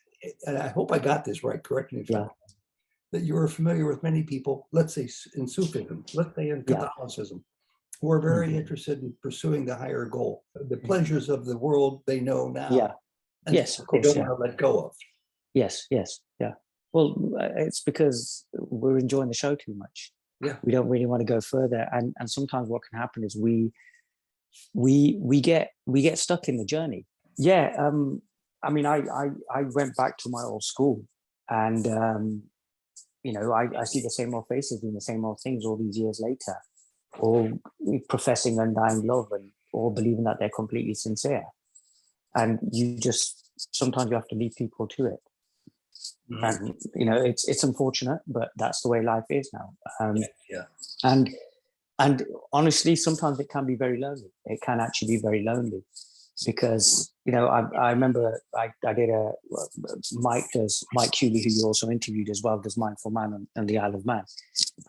and I hope I got this right, correct me if I'm wrong, that you are familiar with many people, let's say in Sufism, let's say in Catholicism, who are very interested in pursuing the higher goal, the pleasures of the world they know now. And yes, of course. They don't want to let go of. Yes. Well, it's because we're enjoying the show too much. Yeah. We don't really want to go further. And sometimes what can happen is we get stuck in the journey. Yeah. I mean, I went back to my old school, and I see the same old faces doing the same old things all these years later. or professing undying love, and or believing that they're completely sincere. And you just, sometimes you have to lead people to it. And it's unfortunate, but that's the way life is now. And honestly, sometimes it can be very lonely. It can actually be very lonely, because I remember I did Mike Cooley, who you also interviewed as well, does Mindful Man and the Isle of Man.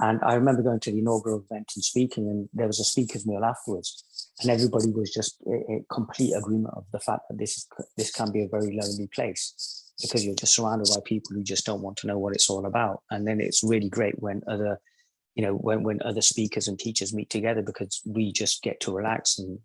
And I remember going to the inaugural event and speaking, and there was a speakers meal afterwards, and everybody was just in complete agreement of the fact that this can be a very lonely place, because you're just surrounded by people who just don't want to know what it's all about. And then it's really great when other when other speakers and teachers meet together, because we just get to relax and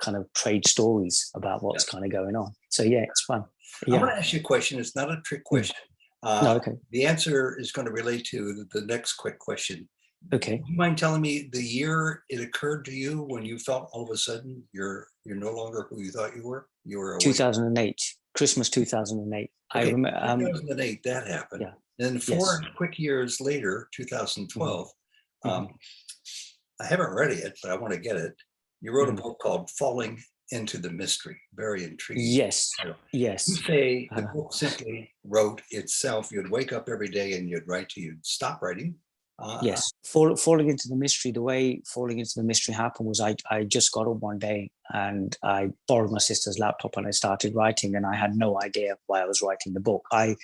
kind of trade stories about what's kind of going on. So yeah, it's fun. I want to ask you a question. It's not a trick question. No, okay. The answer is going to relate to the next quick question. Okay. Do you mind telling me the year it occurred to you when you felt all of a sudden you're no longer who you thought you were? You were awake? 2008, Christmas 2008. Okay, I remember 2008 that happened. Yeah. Then 4 quick years later, 2012. I haven't read it, but I want to get it. You wrote a book called Falling into the Mystery. Very intriguing. Yes. You say the book simply wrote itself. You'd wake up every day and you'd write till you'd stop writing. Yes. Falling into the mystery, the way Falling into the Mystery happened was I just got up one day and I borrowed my sister's laptop and I started writing, and I had no idea why I was writing the book. I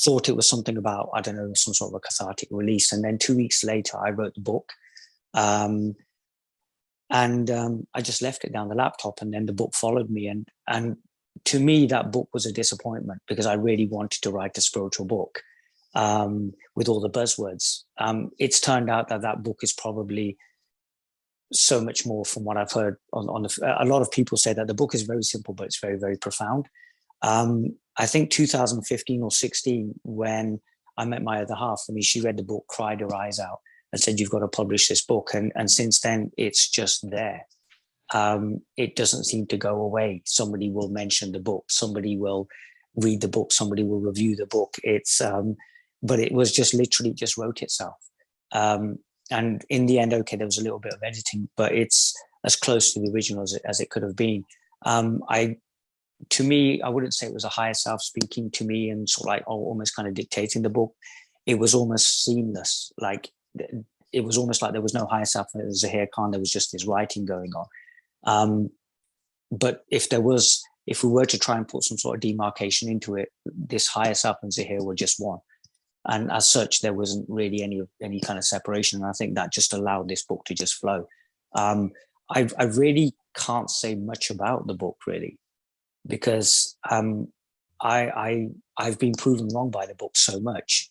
thought it was something about, I don't know, some sort of a cathartic release. And then 2 weeks later, I wrote the book. I just left it down the laptop, and then the book followed me. And to me, that book was a disappointment, because I really wanted to write a spiritual book with all the buzzwords. It's turned out that book is probably so much more, from what I've heard a lot of people say that the book is very simple, but it's very, very profound. I think 2015 or 16, when I met my other half, she read the book, cried her eyes out, and said, "You've got to publish this book." And since then, it's just there. It doesn't seem to go away. Somebody will mention the book, somebody will read the book, somebody will review the book. But it was just literally just wrote itself. And in the end, okay, there was a little bit of editing, but it's as close to the original as it could have been. To me, I wouldn't say it was a higher self speaking to me and sort of like almost kind of dictating the book. It was almost seamless. Like it was almost like there was no higher self than Zahir Khan. There was just this writing going on. But if we were to try and put some sort of demarcation into it, this higher self and Zahir were just one. And as such, there wasn't really any kind of separation. And I think that just allowed this book to just flow. I really can't say much about the book, really, because I've been proven wrong by the book so much.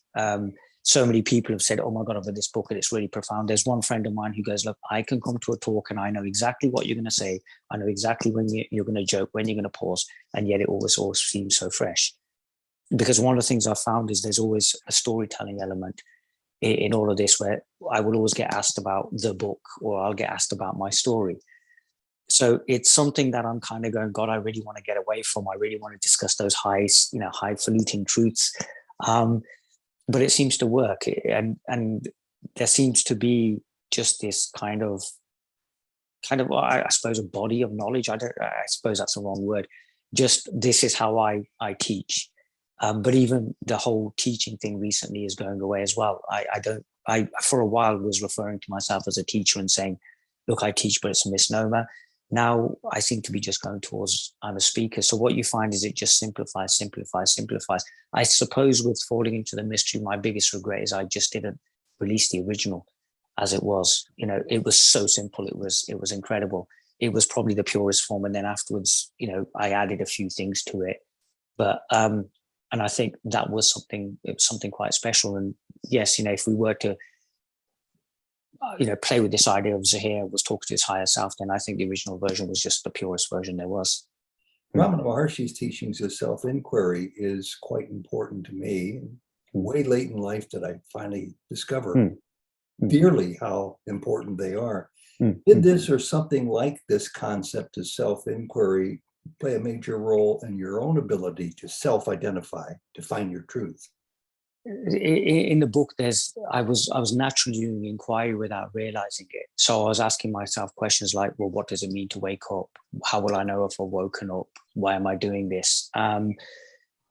So many people have said, "Oh my God, I've read this book and it's really profound." There's one friend of mine who goes, "Look, I can come to a talk and I know exactly what you're going to say. I know exactly when you're going to joke, when you're going to pause, and yet it always seems so fresh." Because one of the things I've found is there's always a storytelling element in all of this, where I will always get asked about the book, or I'll get asked about my story. So it's something that I'm kind of going, God, I really want to get away from. I really want to discuss those highfalutin truths. But it seems to work. And there seems to be just this kind of, I suppose, a body of knowledge. I suppose that's the wrong word. Just this is how I teach. But even the whole teaching thing recently is going away as well. I for a while was referring to myself as a teacher and saying, look, I teach, but it's a misnomer. Now I seem to be just going towards I'm a speaker. So what you find is it just simplifies. I suppose with Falling into the Mystery, my biggest regret is I just didn't release the original as it was. It was so simple. It was incredible. It was probably the purest form. And then afterwards, I added a few things to it. But and I think that was something quite special. And yes, if we were to play with this idea of Zahir was talking to his higher self, then I think the original version was just the purest version there was. Ramana Maharshi's teachings of self-inquiry is quite important to me. Way late in life did I finally discover dearly how important they are. Did this or something like this concept of self-inquiry play a major role in your own ability to self-identify, to find your truth? in the book, I was naturally doing inquiry without realizing it. So I was asking myself questions like, well, what does it mean to wake up? How will I know if I've woken up? Why am I doing this?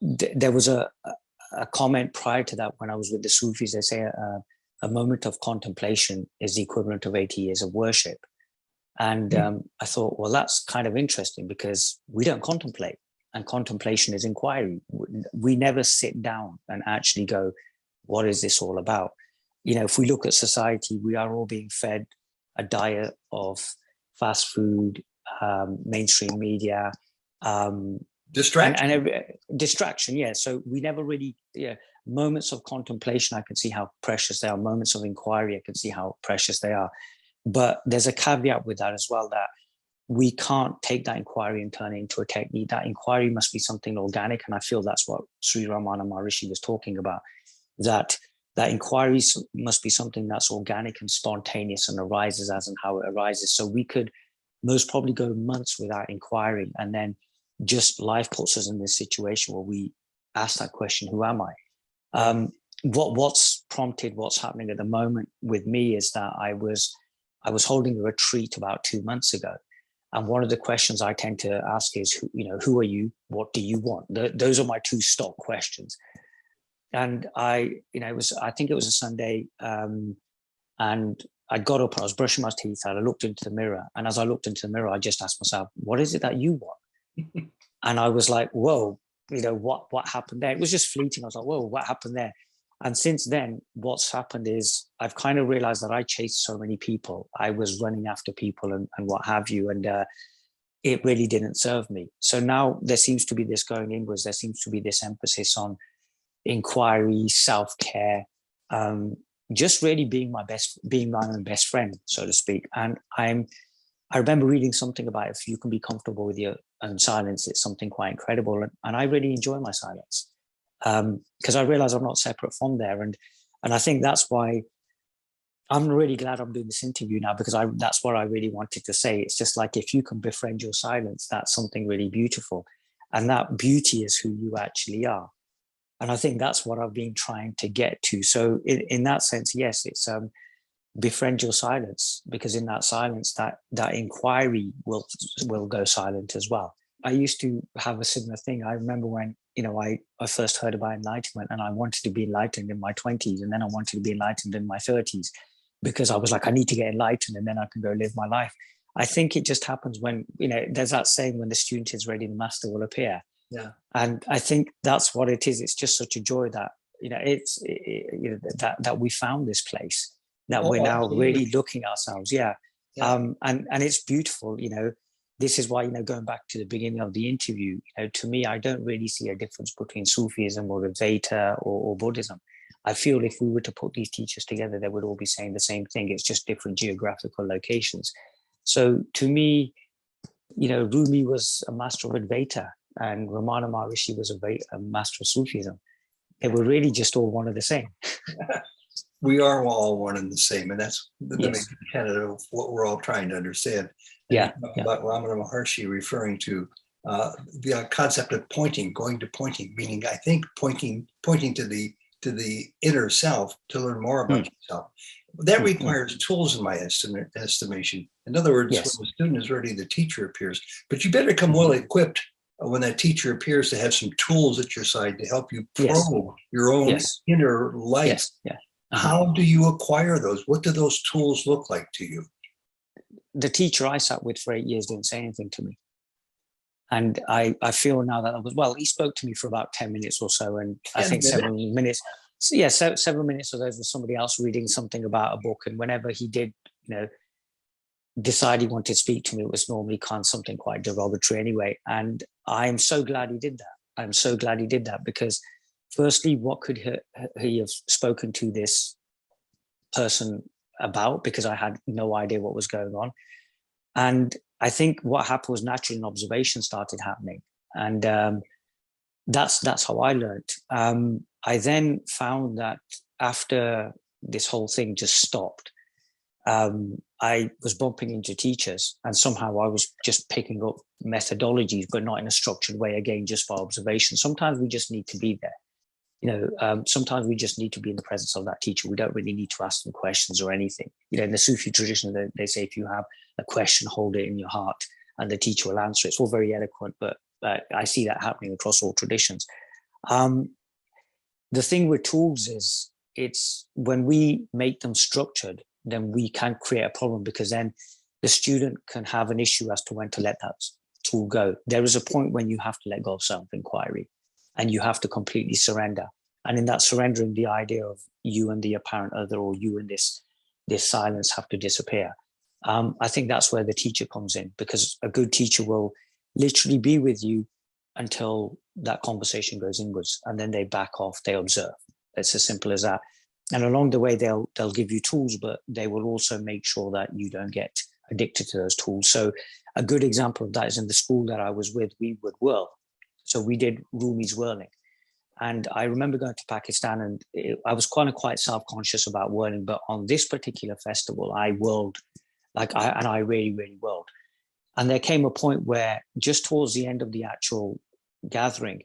There was a comment prior to that when I was with the Sufis. They say a moment of contemplation is the equivalent of 80 years of worship. And I thought, well, that's kind of interesting because we don't contemplate, and contemplation is inquiry. We never sit down and actually go, what is this all about? You know, if we look at society, we are all being fed a diet of fast food, mainstream media, distraction. And distraction, yeah. So we never really, moments of contemplation, I can see how precious they are. Moments of inquiry, I can see how precious they are. But there's a caveat with that as well, that we can't take that inquiry and turn it into a technique. That inquiry must be something organic. And I feel that's what Sri Ramana Maharishi was talking about, that inquiry must be something that's organic and spontaneous and arises as and how it arises. So we could most probably go months without inquiring, and then just life puts us in this situation where we ask that question, who am I? What's prompted what's happening at the moment with me is that I was holding a retreat about 2 months ago. And one of the questions I tend to ask is, who are you? What do you want? Those are my two stock questions. And I think it was a Sunday, and I got up and I was brushing my teeth and I looked into the mirror. And as I looked into the mirror, I just asked myself, what is it that you want? And I was like, whoa, what happened there? It was just fleeting. I was like, whoa, what happened there? And since then, what's happened is I've kind of realized that I chased so many people. I was running after people and what have you. And it really didn't serve me. So now there seems to be this going inwards. There seems to be this emphasis on inquiry, self-care, just really being my own best friend, so to speak. And I remember reading something about if you can be comfortable with your own silence, it's something quite incredible. And I really enjoy my silence. Because I realize I'm not separate from there. And I think that's why I'm really glad I'm doing this interview now, because that's what I really wanted to say. It's just like, if you can befriend your silence, that's something really beautiful. And that beauty is who you actually are. And I think that's what I've been trying to get to. So in that sense, yes, it's befriend your silence, because in that silence, that inquiry will go silent as well. I used to have a similar thing. I remember when, I first heard about enlightenment, and I wanted to be enlightened in my 20s, and then I wanted to be enlightened in my 30s, because I was like, I need to get enlightened and then I can go live my life. I think it just happens when, there's that saying, when the student is ready, the master will appear. Yeah. And I think that's what it is. It's just such a joy that, that we found this place, that we're now really looking ourselves. Yeah. And it's beautiful, This is why, going back to the beginning of the interview, to me, I don't really see a difference between Sufism or Advaita or Buddhism. I feel if we were to put these teachers together, they would all be saying the same thing. It's just different geographical locations. So to me, Rumi was a master of Advaita, and Ramana Maharishi was a master of Sufism. They were really just all one and the same. We are all one and the same, and that's the main tenet of what we're all trying to understand. And about Ramana Maharshi referring to the concept of pointing, going to pointing, meaning I think pointing to the inner self to learn more about yourself. That requires tools, in my estimation. In other words, when the student is ready, the teacher appears. But you better come well equipped when that teacher appears to have some tools at your side to help you probe your own inner life. How do you acquire those? What do those tools look like to you? The teacher I sat with for 8 years didn't say anything to me. And I feel now that he spoke to me for about 10 minutes or so. And I think 7 minutes. So 7 minutes of those was somebody else reading something about a book. And whenever he did, decide he wanted to speak to me, it was normally something quite derogatory anyway. And I'm so glad he did that. I'm so glad he did that, because firstly, what could he have spoken to this person about? Because I had no idea what was going on. And I think what happened was naturally an observation started happening. And that's how I learned. I then found that after this whole thing just stopped, I was bumping into teachers, and somehow I was just picking up methodologies, but not in a structured way, again, just by observation. Sometimes we just need to be there. Sometimes we just need to be in the presence of that teacher. We don't really need to ask them questions or anything. In the Sufi tradition, they say if you have a question, hold it in your heart and the teacher will answer. It's all very eloquent, but I see that happening across all traditions. The thing with tools is it's when we make them structured, then we can create a problem, because then the student can have an issue as to when to let that tool go. There is a point when you have to let go of self-inquiry and you have to completely surrender. And in that surrendering, the idea of you and the apparent other, or you and this silence, have to disappear. I think that's where the teacher comes in, because a good teacher will literally be with you until that conversation goes inwards, and then they back off, they observe. It's as simple as that. And along the way, they'll give you tools, but they will also make sure that you don't get addicted to those tools. So a good example of that is in the school that I was with, we would whirl. So we did Rumi's whirling. And I remember going to Pakistan, and I was quite self-conscious about whirling, but on this particular festival, I whirled, and I really, really whirled. And there came a point where just towards the end of the actual gathering,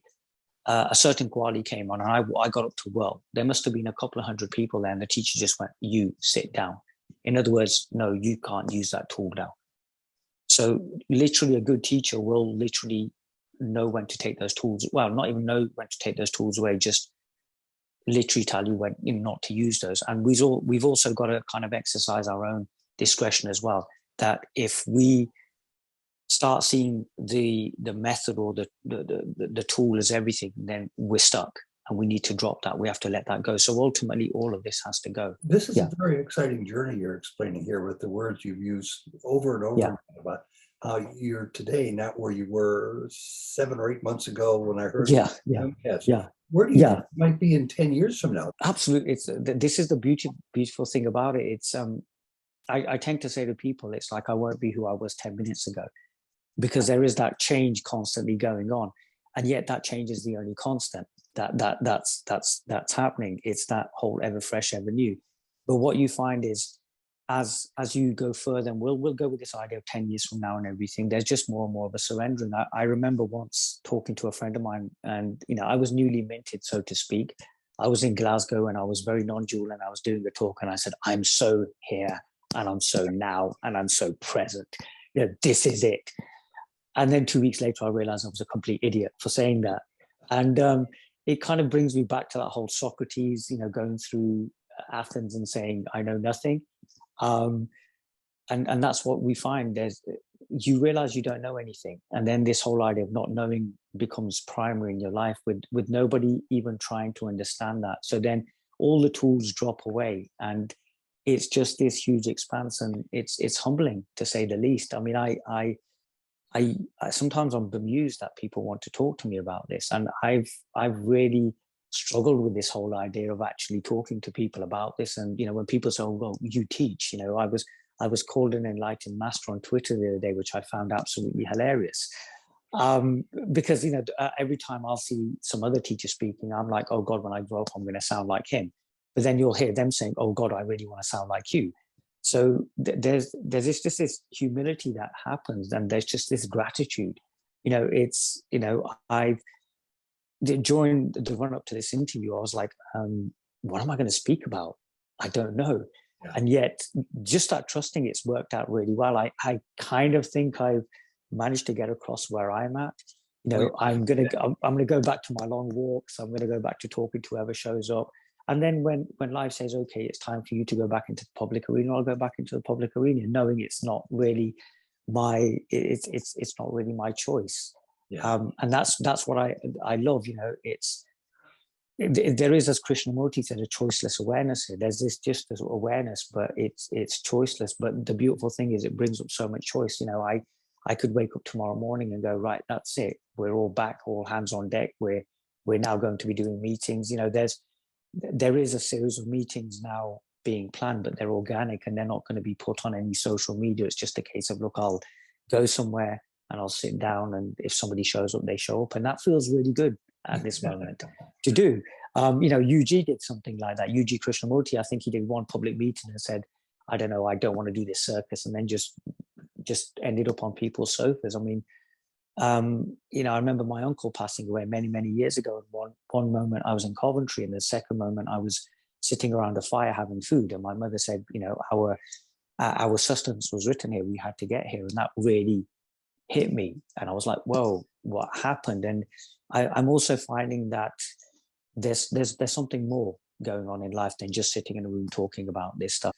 a certain quality came on, and I got up to whirl. There must have been a couple of hundred people there, and the teacher just went, "You sit down." In other words, no, you can't use that tool now. So literally a good teacher will literally know when to take those tools. Well, not even know when to take those tools away, just literally tell you when not to use those. And we've also got to kind of exercise our own discretion as well, that if we start seeing the method or the tool as everything, then we're stuck and we need to drop that. We have to let that go. So ultimately, all of this has to go. This is a very exciting journey you're explaining here with the words you've used over and over about how you're today, not where you were 7 or 8 months ago when I heard Yeah. Where do you think you might be in 10 years from now? Absolutely. This is the beautiful thing about it. It's I tend to say to people, it's like I won't be who I was 10 minutes ago, because there is that change constantly going on, and yet that change is the only constant that's happening. It's that whole ever fresh, ever new. But what you find is, as you go further, and we'll go with this idea of 10 years from now and everything, there's just more and more of a surrendering. I remember once talking to a friend of mine, and I was newly minted, so to speak. I was in Glasgow and I was very non-dual, and I was doing a talk, and I said, "I'm so here, and I'm so now, and I'm so present. This is it." And then 2 weeks later, I realized I was a complete idiot for saying that. And it kind of brings me back to that whole Socrates, going through Athens and saying, "I know nothing." And that's what we find. You realize you don't know anything. And then this whole idea of not knowing becomes primary in your life, with nobody even trying to understand that. So then all the tools drop away, and it's just this huge expanse, and it's humbling, to say the least. I mean, I sometimes I'm bemused that people want to talk to me about this, and I've really struggled with this whole idea of actually talking to people about this. And when people say, "Oh, well, you teach," I was called an enlightened master on Twitter the other day, which I found absolutely hilarious. Because every time I'll see some other teacher speaking, I'm like, "Oh God, when I grow up, I'm going to sound like him." But then you'll hear them saying, "Oh God, I really want to sound like you." So there's just this humility that happens, and there's just this gratitude. I've during the run up to this interview, I was like, what am I going to speak about? I don't know. Yeah. And yet just that trusting, it's worked out really well. I kind of think I've managed to get across where I'm at. I'm going to go back to my long walks. I'm going to go back to talking to whoever shows up. And then when life says, "Okay, it's time for you to go back into the public arena," I'll go back into the public arena, knowing it's not really it's not really my choice. Yeah. And that's what I love. There is, as Krishnamurti said, a choiceless awareness here. There's this awareness, but it's choiceless. But the beautiful thing is, it brings up so much choice. I could wake up tomorrow morning and go, "Right, that's it. We're all back, all hands on deck. We're now going to be doing meetings." There is a series of meetings now being planned, but they're organic, and they're not going to be put on any social media. It's just a case of, look, I'll go somewhere and I'll sit down, and if somebody shows up, they show up. And that feels really good at this moment to do. UG did something like that. UG Krishnamurti, I think he did one public meeting and said, "I don't know, I don't want to do this circus," and then just ended up on people's sofas. I mean, You know, I remember my uncle passing away many, many years ago. And one moment I was in Coventry, and the second moment I was sitting around a fire having food. And my mother said, you know, our sustenance was written here. We had to get here. And that really hit me. And I was like, whoa, what happened? And I'm also finding that there's something more going on in life than just sitting in a room talking about this stuff.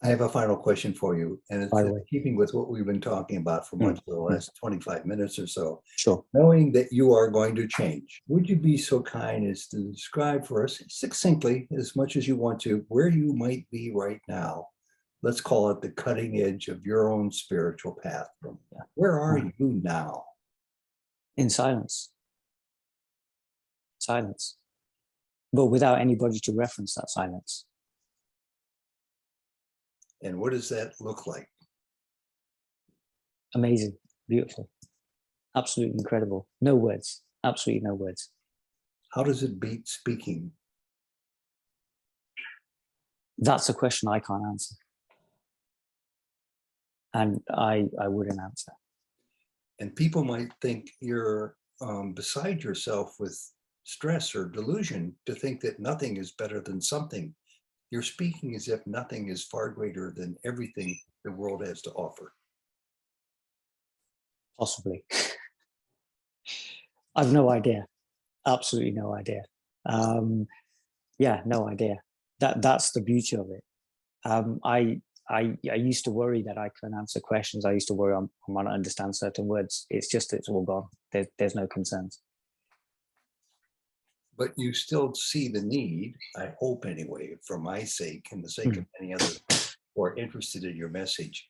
I have a final question for you, and it's By the in way. keeping with what we've been talking about for much of the last 25 minutes or so. Sure. Knowing that you are going to change, would you be so kind as to describe for us succinctly, as much as you want to, where you might be right now? Let's call it the cutting edge of your own spiritual path. Where are you now? In silence. Silence. But without anybody to reference that silence. And what does that look like? Amazing, beautiful, absolutely incredible. No words, absolutely no words. How does it beat speaking? That's a question I can't answer. And I wouldn't answer. And people might think you're beside yourself with stress or delusion to think that nothing is better than something. You're speaking as if nothing is far greater than everything the world has to offer. Possibly. I've no idea. Absolutely no idea. Yeah, no idea. That's the beauty of it. I used to worry that I couldn't answer questions. I used to worry I might not understand certain words. It's just, it's all gone. There's no concerns. But you still see the need, I hope anyway, for my sake and the sake of many others who are interested in your message,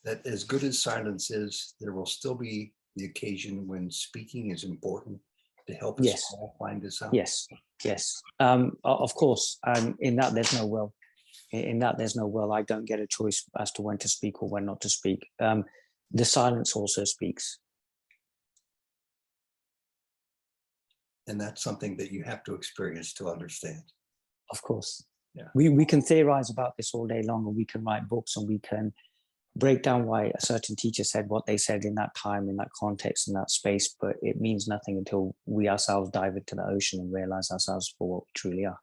that as good as silence is, there will still be the occasion when speaking is important to help us all find this out. Yes, yes. Of course. In that, there's no will. In that, there's no will. I don't get a choice as to when to speak or when not to speak. The silence also speaks. And that's something that you have to experience to understand. Of course. Yeah. We can theorize about this all day long, and we can write books, and we can break down why a certain teacher said what they said in that time, in that context, in that space, but it means nothing until we ourselves dive into the ocean and realize ourselves for what we truly are.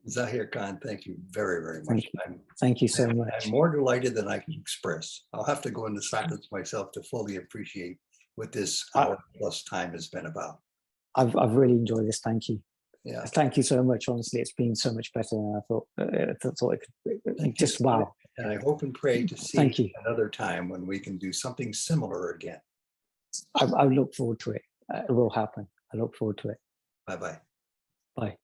Zahir Khan, thank you very, very much. Thank you so much. I'm more delighted than I can express. I'll have to go into silence myself to fully appreciate what this hour plus time has been about. I've really enjoyed this. Thank you. Yeah. Thank you so much. Honestly, it's been so much better than I thought. It could. Just wow. And I hope and pray to see another time when we can do something similar again. I look forward to it. It will happen. I look forward to it. Bye-bye. Bye.